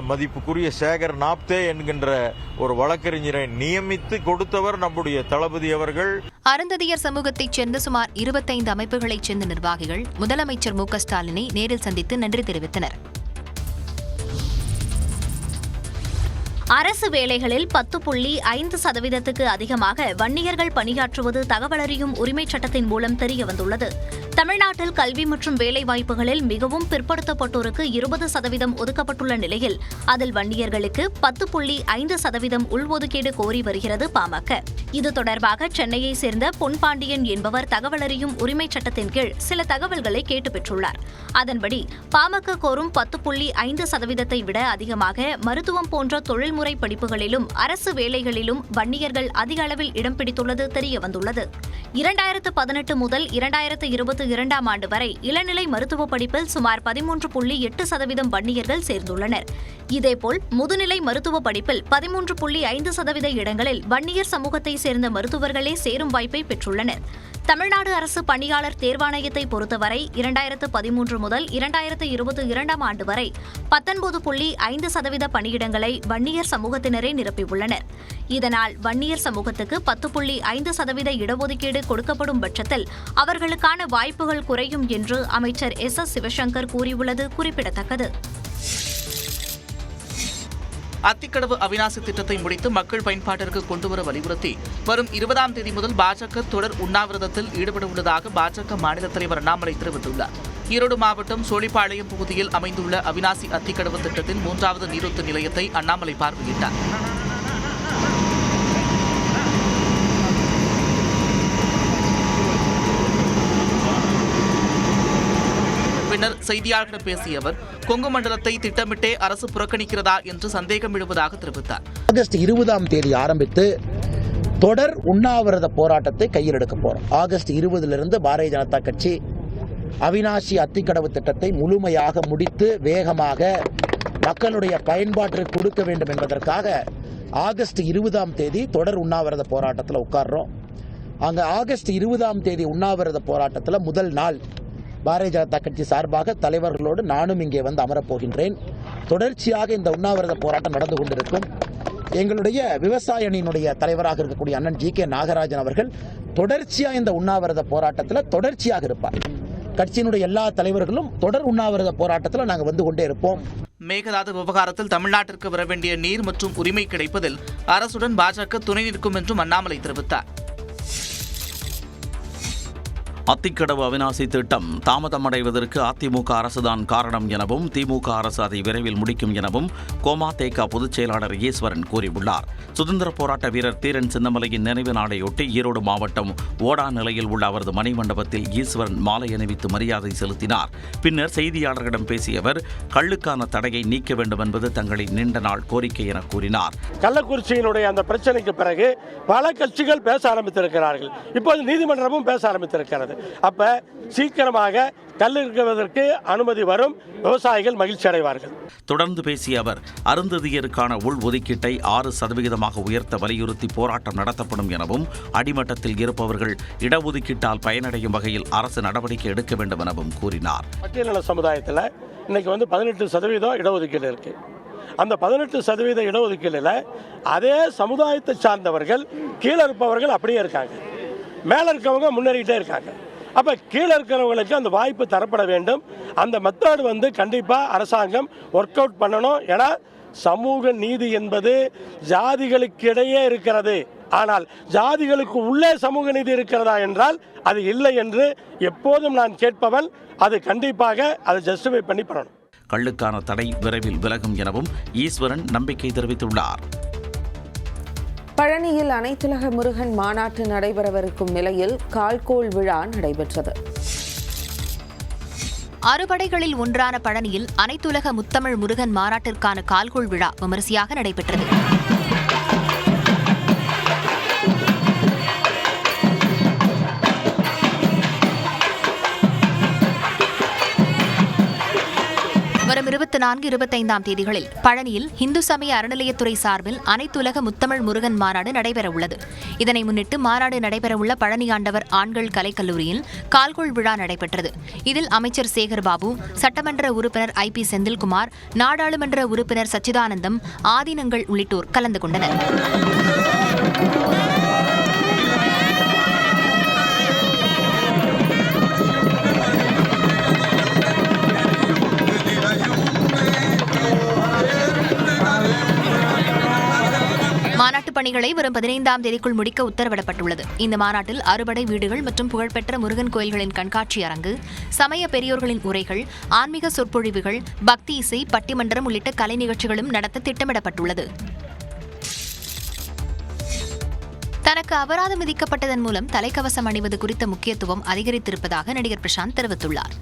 மதிப்புக்குரிய சேகர் நாப்தே என்கின்ற ஒரு வழக்கறிஞரை நியமித்து கொடுத்தவர் நம்முடைய தளபதி அவர்கள். அருந்ததியர் சமூகத்தைச் சேர்ந்த சுமார் 25 அமைப்புகளைச் சேர்ந்த நிர்வாகிகள் முதலமைச்சர் மு க ஸ்டாலினை நேரில் சந்தித்து நன்றி தெரிவித்தனர். அரசு வேலைகளில் 10.5% அதிகமாக வன்னியர்கள் பணியாற்றுவது தகவலறியும் உரிமைச் சட்டத்தின் மூலம் தெரியவந்துள்ளது. தமிழ்நாட்டில் கல்வி மற்றும் வேலைவாய்ப்புகளில் மிகவும் பிற்படுத்தப்பட்டோருக்கு 20% ஒதுக்கப்பட்டுள்ள நிலையில் அதில் வன்னியர்களுக்கு 10.5% உள்ஒதுக்கீடு கோரி வருகிறது பாமக. இது தொடர்பாக சென்னையை சேர்ந்த பொன்பாண்டியன் என்பவர் தகவலறியும் உரிமைச் சட்டத்தின் கீழ் சில தகவல்களை கேட்டு பெற்றுள்ளார். அதன்படி பாமக கோரும் 10.5% விட அதிகமாக மருத்துவம் போன்ற தொழில்முறை படிப்புகளிலும் அரசு வேலைகளிலும் வன்னியர்கள் அதிக அளவில் இடம் பிடித்துள்ளது தெரியவந்துள்ளது. 2018 முதல் 2022 ஆண்டு வரை இளநிலை மருத்துவ படிப்பில் சுமார் 13.8% வன்னியர்கள் சேர்ந்துள்ளனர். இதேபோல் முதுநிலை மருத்துவ படிப்பில் 13.5% இடங்களில் வன்னியர் சமூகத்தை சேர்ந்த மருத்துவர்களே சேரும் வாய்ப்பை பெற்றுள்ளனர். தமிழ்நாடு அரசு பணியாளர் தேர்வாணையத்தை பொறுத்தவரை 2013 முதல் 2022 ஆண்டு வரை 19.5% பணியிடங்களை வன்னியர் சமூகத்தினரே நிரப்பியுள்ளனர். இதனால் வன்னியர் சமூகத்துக்கு 10.5% இடஒதுக்கீடு கொடுக்கப்படும் பட்சத்தில் அவர்களுக்கான வாய்ப்புகள் குறையும் என்று அமைச்சர் எஸ். சிவசங்கர் கூறியுள்ளது குறிப்பிடத்தக்கது. அத்திக்கடவு அவிநாசி திட்டத்தை முடித்து மக்கள் பயன்பாட்டிற்கு கொண்டுவர வலியுறுத்தி வரும் 20ஆம் தேதி முதல் பாஜக தொடர் உண்ணாவிரதத்தில் ஈடுபட உள்ளதாக பாஜக மாநில தலைவர் அண்ணாமலை தெரிவித்துள்ளார். ஈரோடு மாவட்டம் சோழிப்பாளையம் பகுதியில் அமைந்துள்ள அவிநாசி அத்திக்கடவு திட்டத்தின் 3வது நீரூற்று நிலையத்தை அண்ணாமலை பார்வையிட்டார். பின்னர் செய்தியாளர்களிடம் பேசிய அவர் கொங்கு மண்டலத்தை திட்டமிட்டே அரசு புறக்கணிக்கிறதா என்று சந்தேகம் எழுவதாக தெரிவித்தார். ஆகஸ்ட் 20ஆம் தேதி ஆரம்பித்து தொடர் உண்ணாவிரத போராட்டத்தை கையில் எடுக்க போறோம். ஆகஸ்ட் 20 பாரதிய ஜனதா கட்சி அவிநாசி அத்திக்கடவு திட்டத்தை முழுமையாக முடித்து வேகமாக மக்களுடைய பயன்பாட்டிற்கு கொடுக்க வேண்டும் என்பதற்காக ஆகஸ்ட் 20ஆம் தேதி தொடர் உண்ணாவிரத போராட்டத்தில் உட்கார்றோம். அங்க ஆகஸ்ட் 20ஆம் தேதி உண்ணாவிரத போராட்டத்தில் முதல் நாள் பாரதிய ஜனதா கட்சி சார்பாக தலைவர்களோடு நானும் இங்கே வந்து அமரப்போகின்றேன். தொடர்ச்சியாக இந்த உண்ணாவிரத போராட்டம் நடந்து கொண்டிருக்கும். எங்களுடைய விவசாய அணியினுடைய தலைவராக இருக்கக்கூடிய அண்ணன் ஜி. கே. நாகராஜன் அவர்கள் தொடர்ச்சியாக இந்த உண்ணாவிரத போராட்டத்தில் தொடர்ச்சியாக இருப்பார். கட்சியினுடைய எல்லா தலைவர்களும் தொடர் உண்ணாவிரத போராட்டத்தில் நாங்கள் வந்து கொண்டே இருப்போம். மேகதாது விவகாரத்தில் தமிழ்நாட்டிற்கு வர வேண்டிய நீர் மற்றும் உரிமை கிடைப்பதில் அரசுடன் பாஜக துணை நிற்கும் என்றும் அண்ணாமலை தெரிவித்தார். அத்திக்கடவு அவிநாசி திட்டம் தாமதமடைவதற்கு அதிமுக அரசுதான் காரணம் எனவும் திமுக அரசு அதை விரைவில் முடிக்கும் எனவும் கோமாதேக பொதுச் செயலாளர் ஈஸ்வரன் கூறியுள்ளார். சுதந்திர போராட்ட வீரர் தீரன் சின்னமலையின் நினைவு நாளையொட்டி ஈரோடு மாவட்டம் ஓடா நிலையில் உள்ள அவரது மணிமண்டபத்தில் ஈஸ்வரன் மாலை அணிவித்து மரியாதை செலுத்தினார். பின்னர் செய்தியாளர்களிடம் பேசிய அவர் கள்ளுக்கான தடையை நீக்க வேண்டும் என்பது தங்களின் நீண்ட நாள் கோரிக்கை என கூறினார். கள்ளக்குறிச்சியினுடைய அந்த பிரச்சனைக்கு பிறகு பல கட்சிகள் பேச ஆரம்பித்திருக்கிறார்கள். இப்போது நீதிமன்றமும் பேச ஆரம்பித்திருக்கிறது. அப்ப சீக்கிரமாக கல் இருக்கிறதற்கு அனுமதி வரும், விவசாயிகள் மகிழ்ச்சி அடைவார்கள். தொடர்ந்து பேசிய அவர் அருந்ததியருக்கான உள் ஒதுக்கீட்டை 6% உயர்த்த வலியுறுத்தி போராட்டம் நடத்தப்படும் எனவும் அடிமட்டத்தில் இருப்பவர்கள் இடஒதுக்கீட்டால் பயனடையும் வகையில் அரசு நடவடிக்கை எடுக்க வேண்டும் எனவும் கூறினார். பட்டியலின சமுதாயத்தில் இன்னைக்கு 18% இடஒதுக்கீடு இருக்கு. அந்த 18% இடஒதுக்கீடுல அதே சமுதாயத்தை சார்ந்தவர்கள் கீழே இருப்பவர்கள் அப்படியே இருக்காங்க, மேலே இருக்கவங்க முன்னேறிக்கிட்டே இருக்காங்க. அப்போ கீழே இருக்கிறவங்களுக்கு அந்த வாய்ப்பு தரப்பட வேண்டும். அந்த மெத்தட் கண்டிப்பாக அரசாங்கம் ஒர்க் அவுட் பண்ணணும். ஏன்னா சமூக நீதி என்பது ஜாதிகளுக்கிடையே இருக்கிறது. ஆனால் ஜாதிகளுக்கு உள்ளே சமூக நீதி இருக்கிறதா என்றால் அது இல்லை என்று எப்போதும் நான் கேட்பவன். அது கண்டிப்பாக அதை ஜஸ்டிஃபை பண்ணி பண்ணணும். கள்ளுக்கான தடை விரைவில் விலகும் எனவும் ஈஸ்வரன் நம்பிக்கை தெரிவித்துள்ளார். பழனியில் அனைத்துலக முருகன் மாநாட்டு நடைபெறவிருக்கும் நிலையில் கால்கோள் விழா நடைபெற்றது. அறுபடைகளில் ஒன்றான பழனியில் அனைத்துலக முத்தமிழ் முருகன் மாநாட்டிற்கான கால்கோள் விழா விமரிசையாக நடைபெற்றது. வரும் 24, 25ஆம் தேதிகளில் பழனியில் இந்து சமய அறநிலையத்துறை சார்பில் அனைத்துலக முத்தமிழ் முருகன் மாநாடு நடைபெறவுள்ளது. இதனை முன்னிட்டு மாநாடு நடைபெறவுள்ள பழனி ஆண்டவர் ஆண்கள் கலைக்கல்லூரியில் கால்கோள் விழா நடைபெற்றது. இதில் அமைச்சர் சேகர்பாபு, சட்டமன்ற உறுப்பினர் IP செந்தில்குமார், நாடாளுமன்ற உறுப்பினர் சச்சிதானந்தம், ஆதீனங்கள் உள்ளிட்டோர் கலந்து கொண்டனர். பணிகளை வரும் 15ஆம் தேதிக்குள் முடிக்க உத்தரவிடப்பட்டுள்ளது. இந்த மாநாட்டில் அறுபடை வீடுகள் மற்றும் புகழ்பெற்ற முருகன் கோயில்களின் கண்காட்சி அரங்கு, சமய பெரியோர்களின் உரைகள், ஆன்மீக சொற்பொழிவுகள், பக்தி இசை, பட்டிமன்றம் உள்ளிட்ட கலை நிகழ்ச்சிகளும் நடத்த திட்டமிடப்பட்டுள்ளது. தனக்கு அபராதம் விதிக்கப்பட்டதன் மூலம் தலைக்கவசம் அணிவது குறித்த முக்கியத்துவம் அதிகரித்திருப்பதாக நடிகர் பிரசாந்த் தெரிவித்துள்ளார்.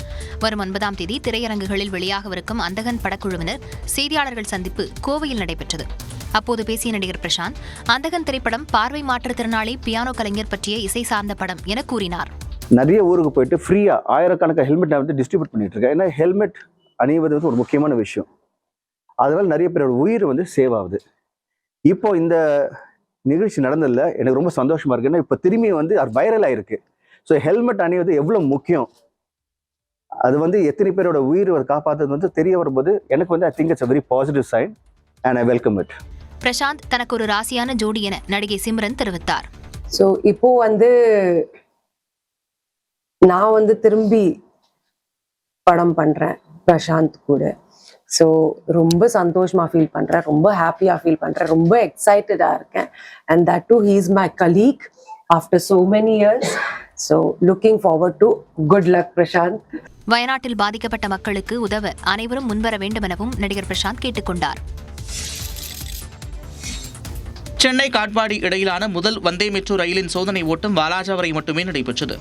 வரும் 9ஆம் தேதி திரையரங்குகளில் வெளியாகவிருக்கும் அந்தகன் படக்குழுவினர் செய்தியாளர்கள் சந்திப்பு கோவையில் நடைபெற்றது. அப்போது பேசிய நடிகர் பிரசாந்த், அந்தகன் திரைப்படம் பார்வை மாற்றுத்திறனாளி பியானோ கலைஞர் பற்றிய இசை சார்ந்த படம் என கூறினார். நிறைய ஊருக்கு போயிட்டு ஃப்ரீயா ஆயிரக்கணக்கான ஹெல்மெட் நான் வந்து டிஸ்ட்ரிபியூட் பண்ணிட்டு இருக்கேன். ஏன்னா ஹெல்மெட் அணிவது வந்து ஒரு முக்கியமான விஷயம். அதனால நிறைய பேரோட உயிர் வந்து சேவ் ஆகுது. இப்போ இந்த நிகழ்ச்சி நடந்ததில்ல எனக்கு ரொம்ப சந்தோஷமா இருக்கு. ஏன்னா இப்போ திரும்பி வந்து அது வைரல் ஆயிருக்கு. ஸோ ஹெல்மெட் அணிவது எவ்வளோ முக்கியம், அது வந்து எத்தனை பேரோட உயிர் காப்பாற்றுறது வந்து தெரிய வரும்போது எனக்கு வந்து I think it's a very positive sign and I welcome it. Prashanth தனக்கு ஒரு ராசியான ஜோடி என நடிகை சிம்ரன் தெரிவித்தார். ஸோ இப்போ வந்து நான் வந்து திரும்பி படம் பண்றேன் பிரசாந்த் கூட. ஸோ ரொம்ப சந்தோஷமா ஃபீல் பண்றேன், ரொம்ப ஹாப்பியா ஃபீல் பண்றேன், ரொம்ப எக்ஸைட்டடா இருக்கேன். And that to he is my colleague after so many years. So looking forward to good luck Prashanth. வயநாட்டில் பாதிக்கப்பட்ட மக்களுக்கு உதவ அனைவரும் முன்வர வேண்டும் எனவும் நடிகர் பிரசாந்த் கேட்டுக்கொண்டார். சென்னை காட்பாடி இடையிலான முதல் வந்தே மெட்ரோ ரயிலின் சோதனை ஓட்டம் வாலாஜா வரை மட்டுமே நடைபெற்றது.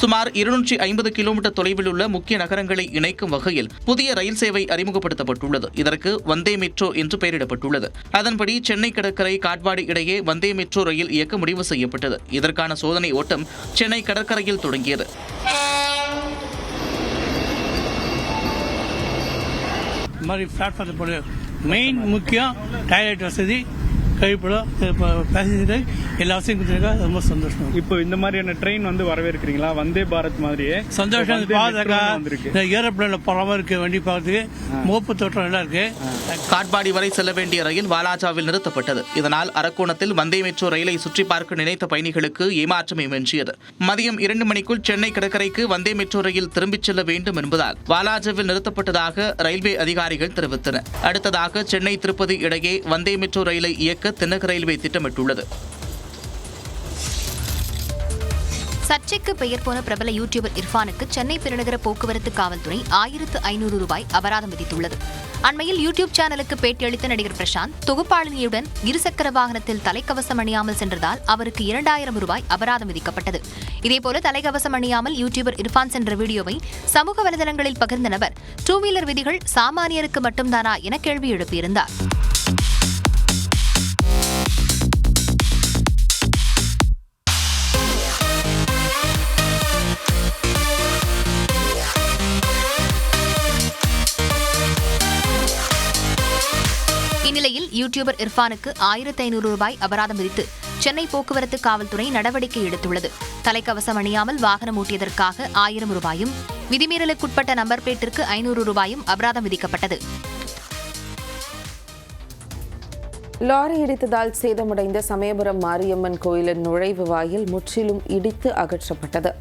சுமார் 250 கிலோமீட்டர் தொலைவில் உள்ள முக்கிய நகரங்களை இணைக்கும் வகையில் புதிய ரயில் சேவை அறிமுகப்படுத்தப்பட்டுள்ளது. இதற்கு வந்தே மெட்ரோ என்று பெயரிடப்பட்டுள்ளது. அதன்படி சென்னை கடற்கரை காட்பாடி இடையே வந்தே மெட்ரோ ரயில் இயக்க முடிவு செய்யப்பட்டது. இதற்கான சோதனை ஓட்டம் சென்னை கடற்கரையில் தொடங்கியது. மெயின் முக்கியம் டாய்லெட் வசதி, கழிப்பிடம், பேசஞ்சர் எல்லா வசதியும் கொடுத்துருக்கா. ரொம்ப சந்தோஷம். இப்போ இந்த மாதிரியான ட்ரெயின் வந்து வரவேற்கிறீங்களா? வந்தே பாரத் மாதிரியே சந்தோஷம். ஏரோப்ளேன்ல போறாம இருக்கு, வண்டி பார்க்கறதுக்கு மோப்பு தோட்டம் எல்லாம் இருக்கு. காட்பாடி வரை செல்ல வேண்டிய ரயில் வாலாஜாவில் நிறுத்தப்பட்டது. இதனால் அரக்கோணத்தில் வந்தே மெட்ரோ ரயிலை சுற்றி பார்க்க நினைத்த பயணிகளுக்கு ஏமாற்றமே மிஞ்சியது. மதியம் 2 மணிக்குள் சென்னை கடற்கரைக்கு வந்தே மெட்ரோ ரயில் திரும்பிச் செல்ல வேண்டும் என்பதால் வாலாஜாவில் நிறுத்தப்பட்டதாக ரயில்வே அதிகாரிகள் தெரிவித்தனர். அடுத்ததாக சென்னை திருப்பதி இடையே வந்தே மெட்ரோ ரயிலை இயக்க தென்னக ரயில்வே திட்டமிட்டுள்ளது. சர்ச்சைக்கு பெயர் போன பிரபல யூடியூபர் இர்ஃபானுக்கு சென்னை பெருநகர போக்குவரத்து காவல்துறை 1500 ரூபாய் அபராதம் விதித்துள்ளது. அண்மையில் யூடியூப் சேனலுக்கு பேட்டியளித்த நடிகர் பிரசாந்த் தொகுப்பாளினியுடன் இருசக்கர வாகனத்தில் தலைக்கவசம் அணியாமல் சென்றதால் அவருக்கு 2000 ரூபாய் அபராதம் விதிக்கப்பட்டது. இதேபோல தலைக்கவசம் அணியாமல் யூடியூபர் இர்ஃபான் சென்ற வீடியோவை சமூக வலைதளங்களில் பகிர்ந்த நபர் 2 வீலர் விதிகள் சாமானியருக்கு மட்டும்தானா என கேள்வி எழுப்பியிருந்தார். இந்நிலையில் யூடியூபர் இர்ஃபானுக்கு 1500 ரூபாய் அபராதம் விதித்து சென்னை போக்குவரத்து காவல்துறை நடவடிக்கை எடுத்துள்ளது. தலைக்கவசம் அணியாமல் வாகனம் ஓட்டியதற்காக 1000 ரூபாயும், விதிமீறலுக்குட்பட்ட நம்பர் பிளேட்டிற்கு 500 ரூபாயும் அபராதம் விதிக்கப்பட்டது. லாரி இடித்ததால் சேதமடைந்த சமயபுரம் மாரியம்மன் கோயிலின் நுழைவு வாயில் முற்றிலும் இடித்து அகற்றப்பட்டது.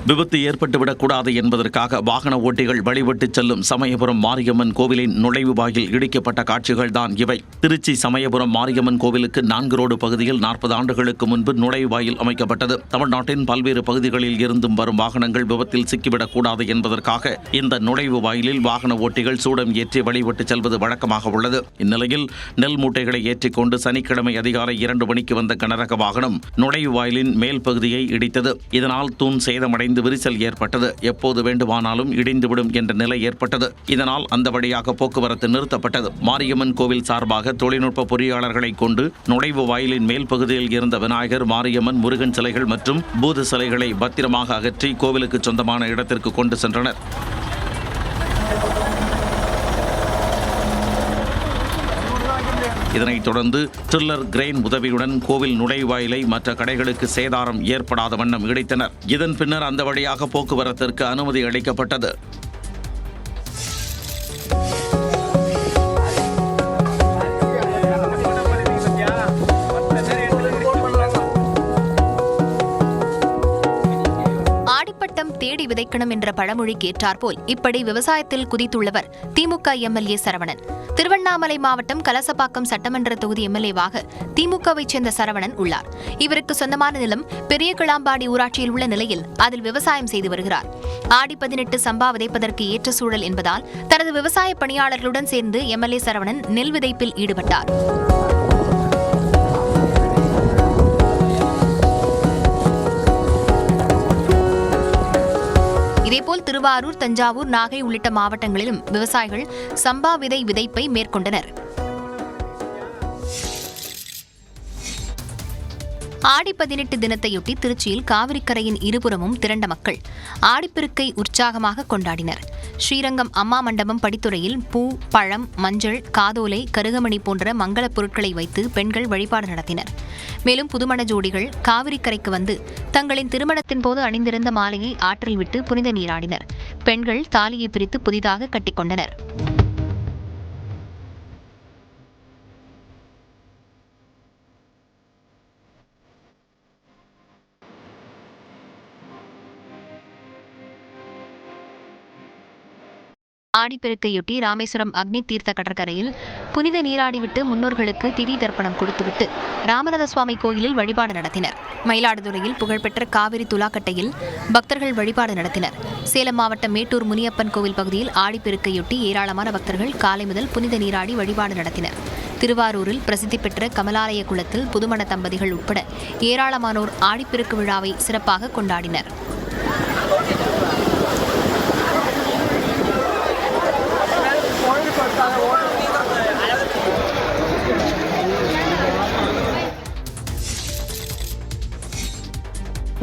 விபத்து ஏற்பட்டுவிடக்கூடாது என்பதற்காக வாகன ஓட்டிகள் வழிபட்டு செல்லும் சமயபுரம் மாரியம்மன் கோவிலின் நுழைவு வாயில் இடிக்கப்பட்ட காட்சிகள் தான் இவை. திருச்சி சமயபுரம் மாரியம்மன் கோவிலுக்கு 4 ரோடு பகுதியில் 40 ஆண்டுகளுக்கு முன்பு நுழைவாயில் அமைக்கப்பட்டது. தமிழ்நாட்டின் பல்வேறு பகுதிகளில் இருந்தும் வரும் வாகனங்கள் விபத்தில் சிக்கிவிடக்கூடாது என்பதற்காக இந்த நுழைவு வாயிலில் வாகன ஓட்டிகள் சூடம் ஏற்றி வழிபட்டு செல்வது வழக்கமாக உள்ளது. இந்நிலையில் நெல் மூட்டைகளை ஏற்றிக்கொண்டு சனிக்கிழமை அதிகாலை 2 மணிக்கு வந்த கனரக வாகனம் நுழைவு வாயிலின் மேல் பகுதியை இடித்தது. இதனால் தூண் சேதமடைந்து விரிசல் ஏற்பட்டது. எப்போது வேண்டுமானாலும் இடிந்துவிடும் என்ற நிலை ஏற்பட்டது. இதனால் அந்த வழியாக போக்குவரத்து நிறுத்தப்பட்டது. மாரியம்மன் கோவில் சார்பாக தொழில்நுட்ப பொறியாளர்களை கொண்டு நுழைவு வாயிலின் மேல் பகுதியில் இருந்த விநாயகர், மாரியம்மன், முருகன் சிலைகள் மற்றும் பூத சிலைகளை பத்திரமாக அகற்றி கோவிலுக்கு சொந்தமான இடத்திற்கு கொண்டு சென்றனர். இதனைத் தொடர்ந்து ட்ரில்லர் கிரெயின் உதவியுடன் கோவில் நுழைவாயிலை மற்ற கடைகளுக்கு சேதாரம் ஏற்படாத வண்ணம் இடித்தனர். இதன் பின்னர் அந்த வழியாக போக்குவரத்திற்கு அனுமதி அளிக்கப்பட்டது. வைக்கணும் என்ற பழமொழிக்கு ஏற்றாற்போல் இப்படி விவசாயத்தில் குதித்துள்ளவர் திமுக எம்எல்ஏ சரவணன். திருவண்ணாமலை மாவட்டம் கலசப்பாக்கம் சட்டமன்ற தொகுதி எம்எல்ஏவாக திமுகவைச் சேர்ந்த சரவணன் உள்ளார். இவருக்கு சொந்தமான நிலம் பெரிய கிளாம்பாடி ஊராட்சியில் உள்ள நிலையில் அதில் விவசாயம் செய்து வருகிறார். ஆடி 18 சம்பா விதைப்பதற்கு ஏற்ற சூழல் என்பதால் தனது விவசாய பணியாளர்களுடன் சேர்ந்து எம்எல்ஏ சரவணன் நெல் விதைப்பில் ஈடுபட்டார். இதேபோல் திருவாரூர், தஞ்சாவூர், நாகை உள்ளிட்ட மாவட்டங்களிலும் விவசாயிகள் சம்பா விதை விதைப்பை மேற்கொண்டனர். ஆடி 18 தினத்தையொட்டி திருச்சியில் காவிரிக்கரையின் இருபுறமும் திரண்ட மக்கள் ஆடிப்பெருக்கை உற்சாகமாக கொண்டாடினர். ஸ்ரீரங்கம் அம்மா மண்டபம் படித்துறையில் பூ, பழம், மஞ்சள், காதோலை, கருகமணி போன்ற மங்களப் பொருட்களை வைத்து பெண்கள் வழிபாடு நடத்தினர். மேலும் புதுமண ஜோடிகள் காவிரிக்கரைக்கு வந்து தங்களின் திருமணத்தின் போது அணிந்திருந்த மாலையை ஆற்றில் விட்டு புனித நீராடினர். பெண்கள் தாலியை பிரித்து புதிதாக கட்டிக்கொண்டனர். ஆடிப்பெருக்கையொட்டி ராமேஸ்வரம் அக்னி தீர்த்த கடற்கரையில் புனித நீராடிவிட்டு முன்னோர்களுக்கு திதி தர்ப்பணம் கொடுத்துவிட்டு ராமநாத சுவாமி கோயிலில் வழிபாடு நடத்தினர். மயிலாடுதுறையில் புகழ்பெற்ற காவிரி துலாக்கட்டையில் பக்தர்கள் வழிபாடு நடத்தினர். சேலம் மாவட்டம் மேட்டூர் முனியப்பன் கோவில் பகுதியில் ஆடிப்பெருக்கையொட்டி ஏராளமான பக்தர்கள் காலை முதல் புனித நீராடி வழிபாடு நடத்தினர். திருவாரூரில் பிரசித்தி பெற்ற கமலாலய குளத்தில் புதுமண தம்பதிகள் உட்பட ஏராளமானோர் ஆடிப்பெருக்கு விழாவை சிறப்பாக கொண்டாடினர்.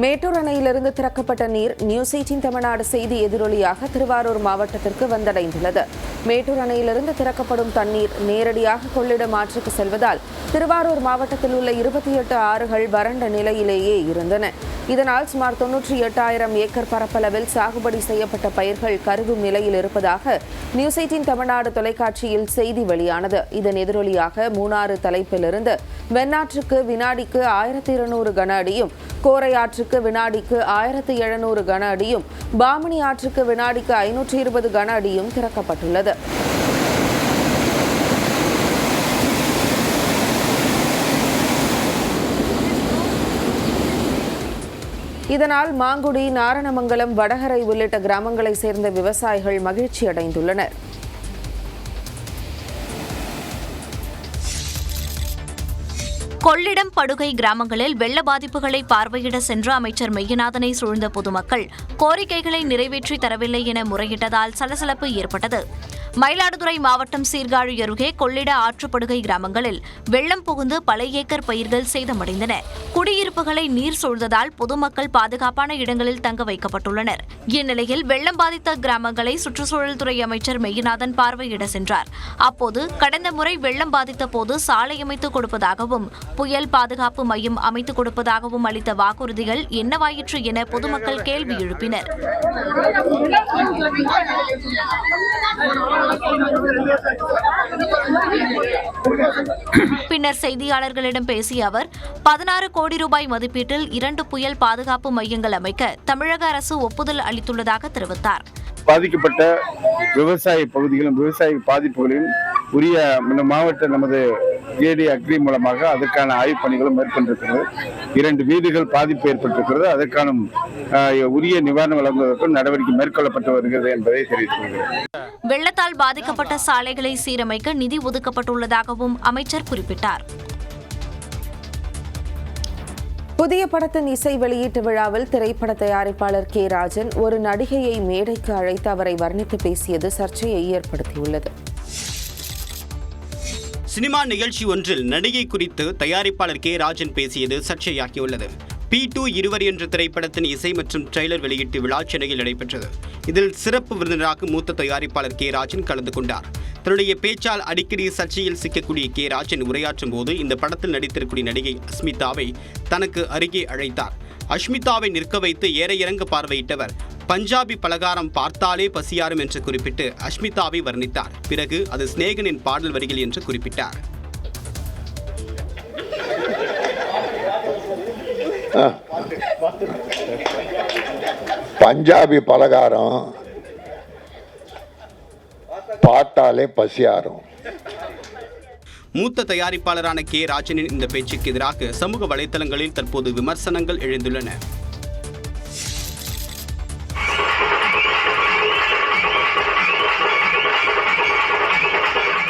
மேட்டூர் அணையிலிருந்து திறக்கப்பட்ட நீர் நியூஸ் 18 தமிழ்நாடு செய்தி எதிரொலியாக திருவாரூர் மாவட்டத்திற்கு வந்தடைந்துள்ளது. மேட்டூர் அணையிலிருந்து திறக்கப்படும் தண்ணீர் நேரடியாக கொள்ளிடம் ஆற்றுக்கு செல்வதால் திருவாரூர் மாவட்டத்தில் உள்ள 28 ஆறுகள் வறண்ட நிலையிலேயே இருந்தன. இதனால் சுமார் 98,000 ஏக்கர் பரப்பளவில் சாகுபடி செய்யப்பட்ட பயிர்கள் கருகும் நிலையில் இருப்பதாக நியூஸ் 18 தமிழ்நாடு தொலைக்காட்சியில் செய்தி வெளியானது. இதன் எதிரொலியாக மூணாறு தலைப்பிலிருந்து வெண்ணாற்றுக்கு வினாடிக்கு 1200 கன அடியும், கோரை ஆற்றுக்கு வினாடிக்கு 1700 கன அடியும், பாமணி ஆற்றுக்கு வினாடிக்கு 520 கன அடியும் திறக்கப்பட்டுள்ளது. இதனால் மாங்குடி, நாரணமங்கலம், வடகரை உள்ளிட்ட கிராமங்களை சேர்ந்த விவசாயிகள் மகிழ்ச்சி அடைந்துள்ளனர். கொள்ளிடம், படுகை கிராமங்களில் வெள்ள பாதிப்புகளை பார்வையிட சென்ற அமைச்சர் மெய்யநாதனை சூழ்ந்த பொதுமக்கள் கோரிக்கைகளை நிறைவேற்றி தரவில்லை என முறையிட்டதால் சலசலப்பு ஏற்பட்டது. மயிலாடுதுறை மாவட்டம் சீர்காழி அருகே கொள்ளிட ஆற்றுப்படுகை கிராமங்களில் வெள்ளம் புகுந்து பல ஏக்கர் பயிர்கள் சேதமடைந்தன. குடியிருப்புகளை நீர் சூழ்ந்ததால் பொதுமக்கள் பாதுகாப்பான இடங்களில் தங்க வைக்கப்பட்டுள்ளனர். இந்நிலையில் வெள்ளம் பாதித்த கிராமங்களை சுற்றுச்சூழல் துறை அமைச்சர் மெய்யநாதன் பார்வையிட சென்றார். அப்போது கடந்த முறை வெள்ளம் பாதித்த போது சாலை அமைத்துக் கொடுப்பதாகவும் புயல் பாதுகாப்பு மையம் அமைத்துக் கொடுப்பதாகவும் அளித்த வாக்குறுதிகள் என்னவாயிற்று என பொதுமக்கள் கேள்வி எழுப்பினர். பின்னர் செய்தியாளர்களிடம் பேசிய அவர் 16 கோடி ரூபாய் மதிப்பீட்டில் 2 புயல் பாதுகாப்பு மையங்கள் அமைக்க தமிழக அரசு ஒப்புதல் அளித்துள்ளதாக தெரிவித்தார். பாதிக்கப்பட்ட விவசாய பகுதிகளும் விவசாய பாதிப்புகளையும் உரிய மாவட்ட நமது ஏடி அக்ரி மூலமாக அதற்கான ஆய்வுப் பணிகளும் மேற்கொண்டிருக்கிறது. 2 வீடுகள் பாதிப்பு ஏற்பட்டிருக்கிறது. அதற்கான உரிய நிவாரணம் வழங்குவதற்கும் நடவடிக்கை மேற்கொள்ளப்பட்டு வருகிறது என்பதை தெரிவித்துள்ளது. வெள்ளத்தால் பாதிக்கப்பட்ட சாலைகளை சீரமைக்க நிதி ஒதுக்கப்பட்டுள்ளதாகவும் அமைச்சர் குறிப்பிட்டார். புதிய படத்தின் இசை வெளியீட்டு விழாவில் திரைப்பட தயாரிப்பாளர் கே ராஜன் ஒரு நடிகையை மேடைக்கு அழைத்து அவரை வர்ணித்து பேசியது சர்ச்சையை ஏற்படுத்தியுள்ளது. சினிமா நிகழ்ச்சி ஒன்றில் நடிகை குறித்து தயாரிப்பாளர் கே ராஜன் பேசியது சர்ச்சையாகியுள்ளது. P2 இருவர் என்ற திரைப்படத்தின் இசை மற்றும் ட்ரெய்லர் வெளியீட்டு விழா சென்னையில் நடைபெற்றது. இதில் சிறப்பு விருந்தினராக மூத்த தயாரிப்பாளர் கே ராஜன் கலந்து கொண்டார். தன்னுடைய பேச்சால் அடிக்கடி சர்ச்சையில் சிக்கக்கூடிய கே ராஜன் உரையாற்றும் போது இந்த படத்தில் நடித்திருக்கூடிய நடிகை அஸ்மிதாவை தனக்கு அருகே அழைத்தார். அஸ்மிதாவை நிற்க வைத்து ஏற இறங்க பார்வையிட்டவர் பஞ்சாபி பலகாரம் பார்த்தாலே பசியாரும் என்று குறிப்பிட்டு அஸ்மிதாவை வர்ணித்தார். பிறகு அது ஸ்நேகனின் பாடல் வரிகள் என்று குறிப்பிட்டார். பஞ்சாபி பலகாரம் பாட்டாலே பசியாரும். மூத்த தயாரிப்பாளரான கே ராஜனின் இந்த பேச்சுக்கு எதிராக சமூக வலைதளங்களில் தற்போது விமர்சனங்கள் எழுந்துள்ளன.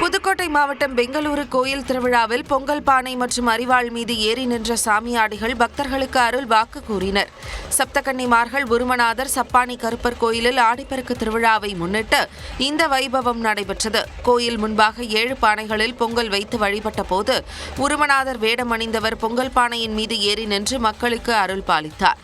புதுக்கோட்டை மாவட்டம் பெங்களூரு கோயில் திருவிழாவில் பொங்கல் பானை மற்றும் அரிவாள் மீது ஏறி நின்ற சாமியாடிகள் பக்தர்களுக்கு அருள் வாக்கு கூறினர். சப்தகன்னிமார்கள் உருமநாதர் சப்பானி கருப்பர் கோயிலில் ஆடிப்பெருக்கு திருவிழாவை முன்னிட்டு இந்த வைபவம் நடைபெற்றது. கோயில் முன்பாக 7 பானைகளில் பொங்கல் வைத்து வழிபட்ட போது உருமநாதர் வேடம் அணிந்தவர் பொங்கல் பானையின் மீது ஏறி நின்று மக்களுக்கு அருள் பாலித்தார்.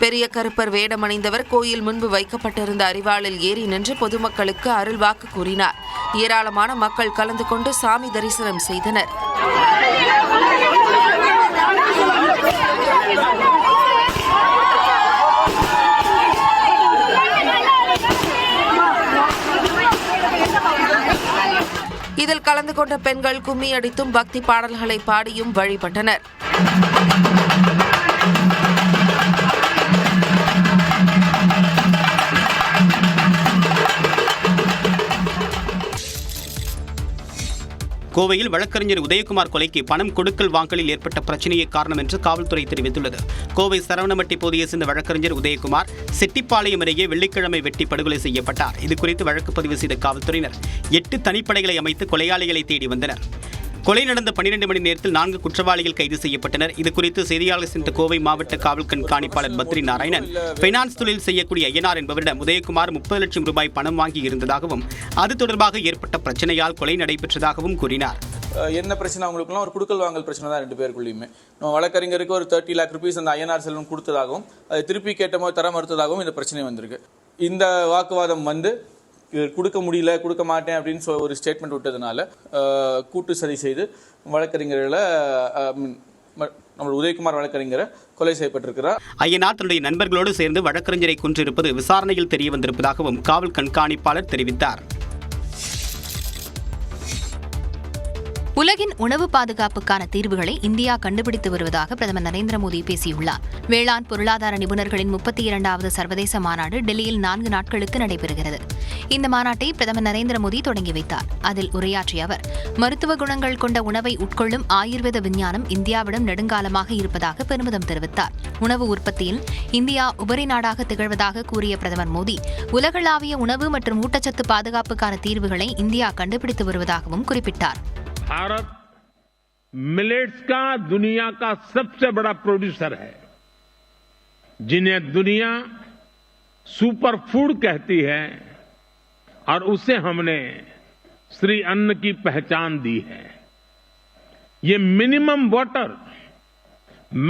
பெரிய கருப்பர் வேடமணிந்தவர் கோயில் முன்பு வைக்கப்பட்டிருந்த அரிவாளில் ஏறி நின்று பொதுமக்களுக்கு அருள்வாக்கு கூறினார். ஏராளமான மக்கள் கலந்து கொண்டு சாமி தரிசனம் செய்தனர். இதில் கலந்து கொண்ட பெண்கள் கும்மி அடித்தும் பக்தி பாடல்களை பாடியும் வழிபட்டனர். கோவையில் வழக்கறிஞர் உதயகுமார் கொலைக்கு பணம் கொடுக்கல் வாங்கலில் ஏற்பட்ட பிரச்சனையே காரணம் என்று காவல்துறை தெரிவித்துள்ளது. கோவை சரவணமட்டி பகுதியை சேர்ந்த வழக்கறிஞர் உதயகுமார் செட்டிப்பாளையம் அருகே வெள்ளிக்கிழமை வெட்டி படுகொலை செய்யப்பட்டார். இதுகுறித்து வழக்கு பதிவு செய்த காவல்துறையினர் 8 தனிப்படைகளை அமைத்து கொலையாளிகளை தேடி வந்தனர். கொலை நடந்த 12 மணி நேரத்தில் 4 குற்றவாளிகள் கைது செய்யப்பட்டனர். இதுகுறித்து செய்தியாளர் சென்ற கோவை மாவட்ட காவல் கண்காணிப்பாளர் பத்ரி நாராயணன் பைனான்ஸ் தொழில் செய்யக்கூடிய ஐயனார் என்பவரிடம் உதயகுமார் 30 லட்சம் ரூபாய் பணம் வாங்கி இருந்ததாகவும் அது தொடர்பாக ஏற்பட்ட பிரச்சனையால் கொலை நடைபெற்றதாகவும் கூறினார். என்ன பிரச்சனை அவங்களுக்குலாம் ஒரு குடுக்கல் வாங்கல் பிரச்சனை தான் 2 பேருக்குள்ளேயுமே. நம்ம வழக்கறிஞருக்கு ஒரு 30 lakh rupees அந்த ஐயனார் செல்வம் கொடுத்ததாகவும் அதை திருப்பி கேட்டபோது தர மறுத்ததாகவும் இந்த பிரச்சனை வந்திருக்கு. இந்த வாக்குவாதம் வந்து கொடுக்க முடியல, கொடுக்க மாட்டேன் அப்படின்னு ஒரு ஸ்டேட்மெண்ட் விட்டதுனால கூட்டு சதி செய்து வழக்கறிஞர்களை நம்மளோட உதயகுமார் வழக்கறிஞரை கொலை செய்யப்பட்டிருக்கிறார். ஐயனார் தன்னுடைய நண்பர்களோடு சேர்ந்து வழக்கறிஞரை கொன்றிருப்பது விசாரணையில் தெரிய வந்திருப்பதாகவும் காவல் கண்காணிப்பாளர் தெரிவித்தார். உலகின் உணவு பாதுகாப்புக்கான தீர்வுகளை இந்தியா கண்டுபிடித்து வருவதாக பிரதமர் நரேந்திர மோடி பேசியுள்ளார். வேளாண் பொருளாதார நிபுணர்களின் 32வது சர்வதேச மாநாடு டெல்லியில் 4 நாட்களுக்கு நடைபெறுகிறது. இந்த மாநாட்டை பிரதமர் நரேந்திர மோடி தொடங்கி வைத்தார். அதில் உரையாற்றிய அவர், மருத்துவ குணங்கள் கொண்ட உணவை உட்கொள்ளும் ஆயுர்வேத விஞ்ஞானம் இந்தியாவிடம் நெடுங்காலமாக இருப்பதாக பெருமிதம் தெரிவித்தார். உணவு உற்பத்தியில் இந்தியா உபரி நாடாக திகழ்வதாக கூறிய பிரதமர் மோடி, உலகளாவிய உணவு மற்றும் ஊட்டச்சத்து பாதுகாப்புக்கான தீர்வுகளை இந்தியா கண்டுபிடித்து வருவதாகவும் குறிப்பிட்டார். भारत मिलेट्स का दुनिया का सबसे बड़ा प्रोड्यूसर है, जिन्हें दुनिया सुपर फूड कहती है और उसे हमने श्री अन्न की पहचान दी है. ये मिनिमम वाटर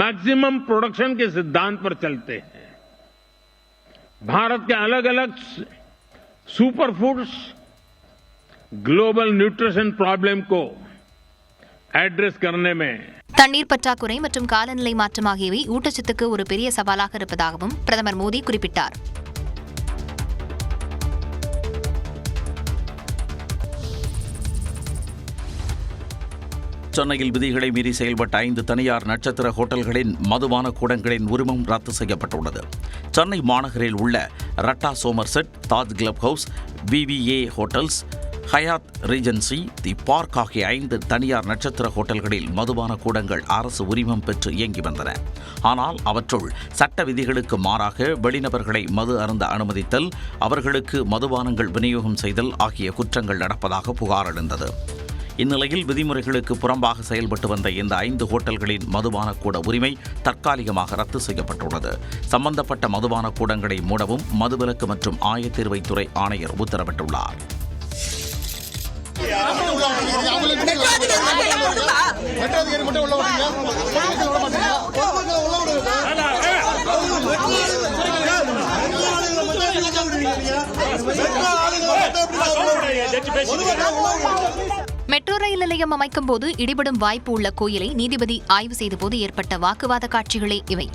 मैक्सिमम प्रोडक्शन के सिद्धांत पर चलते हैं. भारत के अलग अलग super foods global nutrition problem को एड्रेस करने में தண்ணீர் பற்றாக்குறை மற்றும் காலநிலை மாற்றம் ஆகியவை ஊட்டச்சத்துக்கு ஒரு பெரிய சவாலாக இருப்பதாகவும் பிரதமர் மோடி குறிப்பிட்டார். சென்னையில் விதிகளை மீறி செயல்பட்ட 5 தனியார் நட்சத்திர ஹோட்டல்களின் மதுபான கூடங்களின் உரிமம் ரத்து செய்யப்பட்டுள்ளது. சென்னை மாநகரில் உள்ள ரட்டா Somerset, Taj club house, VVA hotels, Hyatt Regency, the park ஆகிய 5 தனியார் நட்சத்திர ஹோட்டல்களில் மதுபான கூடங்கள் அரசு உரிமம் பெற்று இயங்கி வந்தன. ஆனால் அவற்றுள் சட்ட விதிகளுக்கு மாறாக வெளிநபர்களை மது அருந்த அனுமதித்தல், அவர்களுக்கு மதுபானங்கள் விநியோகம் செய்தல் ஆகிய குற்றங்கள் நடப்பதாக புகார் எழுந்தது. இந்நிலையில் விதிமுறைகளுக்கு புறம்பாக செயல்பட்டு வந்த இந்த 5 ஹோட்டல்களின் மதுபான கூட உரிமை தற்காலிகமாக ரத்து செய்யப்பட்டுள்ளது. சம்பந்தப்பட்ட மதுபான கூடங்களை மூடவும் மதுவிலக்கு மற்றும் ஆயத்தீர்வைத்துறை ஆணையர் உத்தரவிட்டுள்ளார். மெட்ரோ ரயில் நிலையம் அமைக்கும் போது இடிபடும் வாய்ப்பு உள்ள கோயிலை நீதிபதி ஆய்வு செய்தபோது ஏற்பட்ட வாக்குவாத காட்சிகளே இவை.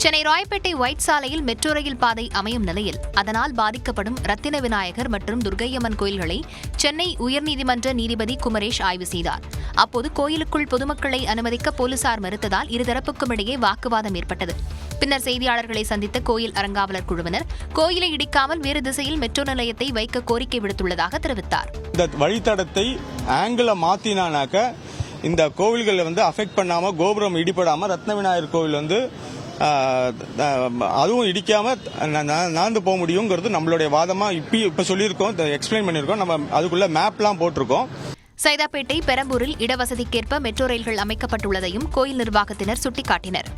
சென்னை ராயப்பேட்டை ஒயிட் சாலையில் மெட்ரோ ரயில் பாதை அமையும் நிலையில் அதனால் பாதிக்கப்படும் ரத்தின விநாயகர் மற்றும் துர்க்கையம்மன் கோயில்களை சென்னை உயர்நீதிமன்ற நீதிபதி குமரேஷ் ஆய்வு செய்தார். அப்போது கோயிலுக்குள் பொதுமக்களை அனுமதிக்க போலீசார் மறுத்ததால் இருதரப்புக்கும் இடையே வாக்குவாதம் ஏற்பட்டது. பின்னர் செய்தியாளர்களை சந்தித்த கோயில் அறங்காவலர் குழுவினர் கோயிலை இடிக்காமல் வேறு திசையில் மெட்ரோ நிலையத்தை வைக்க கோரிக்கை விடுத்துள்ளதாக தெரிவித்தார். இந்த வழித்தடத்தை ஆங்கிள மாத்தினாக்க இந்த கோவில்களை அஃபெக்ட் பண்ணாம கோபுரம் இடிபடாம ரத்ன விநாயகர் கோவில் அதுவும் இடிக்காம நடந்து போக முடியுங்கிறது நம்மளுடைய வாதமா இப்ப சொல்லியிருக்கோம், எக்ஸ்பிளைன் பண்ணியிருக்கோம். நம்ம அதுக்குள்ள மேப்லாம் போட்டிருக்கோம். சைதாப்பேட்டை பெரம்பூரில் இடவசதிக்கேற்ப மெட்ரோ ரயில்கள் அமைக்கப்பட்டுள்ளதையும் கோயில் நிர்வாகத்தினர் சுட்டிக்காட்டினர்.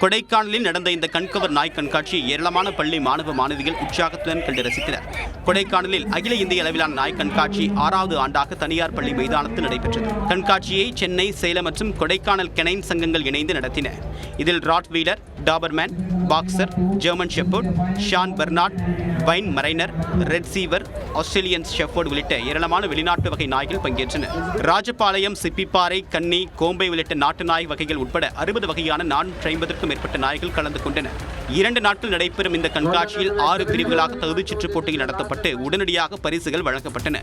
கொடைக்கானலில் நடந்த இந்த கண்கவர் நாய் கண்காட்சியை ஏராளமான பள்ளி மாணவ மாணவிகள் உற்சாகத்துடன் கண்டு ரசித்தனர். கொடைக்கானலில் அகில இந்திய அளவிலான நாய் கண்காட்சி 6வது ஆண்டாக தனியார் பள்ளி மைதானத்தில் நடைபெற்றது. கண்காட்சியை சென்னை, சேலம் மற்றும் கொடைக்கானல் கெனைன் சங்கங்கள் இணைந்து நடத்தின. இதில் Rottweiler, Doberman, boxer, German shepherd, Saint Bernard, Weimaraner, retriever, Australian shepherd உள்ளிட்ட ஏராளமான வெளிநாட்டு வகை நாய்கள் பங்கேற்றன. ராஜபாளையம், சிப்பிப்பாறை, கன்னி, கோம்பை உள்ளிட்ட நாட்டு நாய் வகைகள் உட்பட 60 வகையான 450க்கும் மேற்பட்ட நாய்கள் கலந்து கொண்டன. 2 நாட்கள் நடைபெறும் இந்த கண்காட்சியில் 6 பிரிவுகளாக தகுதிச் சுற்றுப் போட்டிகள் நடத்தப்பட்டு உடனடியாக பரிசுகள் வழங்கப்பட்டன.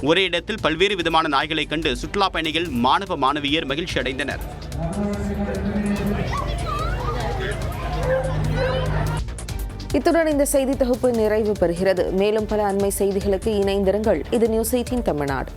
ஒரே இடத்தில் பல்வேறு விதமான நாய்களை கண்டு சுற்றுலா பயணிகள், மாணவ மாணவியர் மகிழ்ச்சி அடைந்தனர். இத்துடன் இந்த செய்தி தொகுப்பு நிறைவு பெறுகிறது. மேலும் பல அண்மை செய்திகளுக்கு இணைந்திருங்கள். இது நியூஸ் 18 தமிழ்நாடு.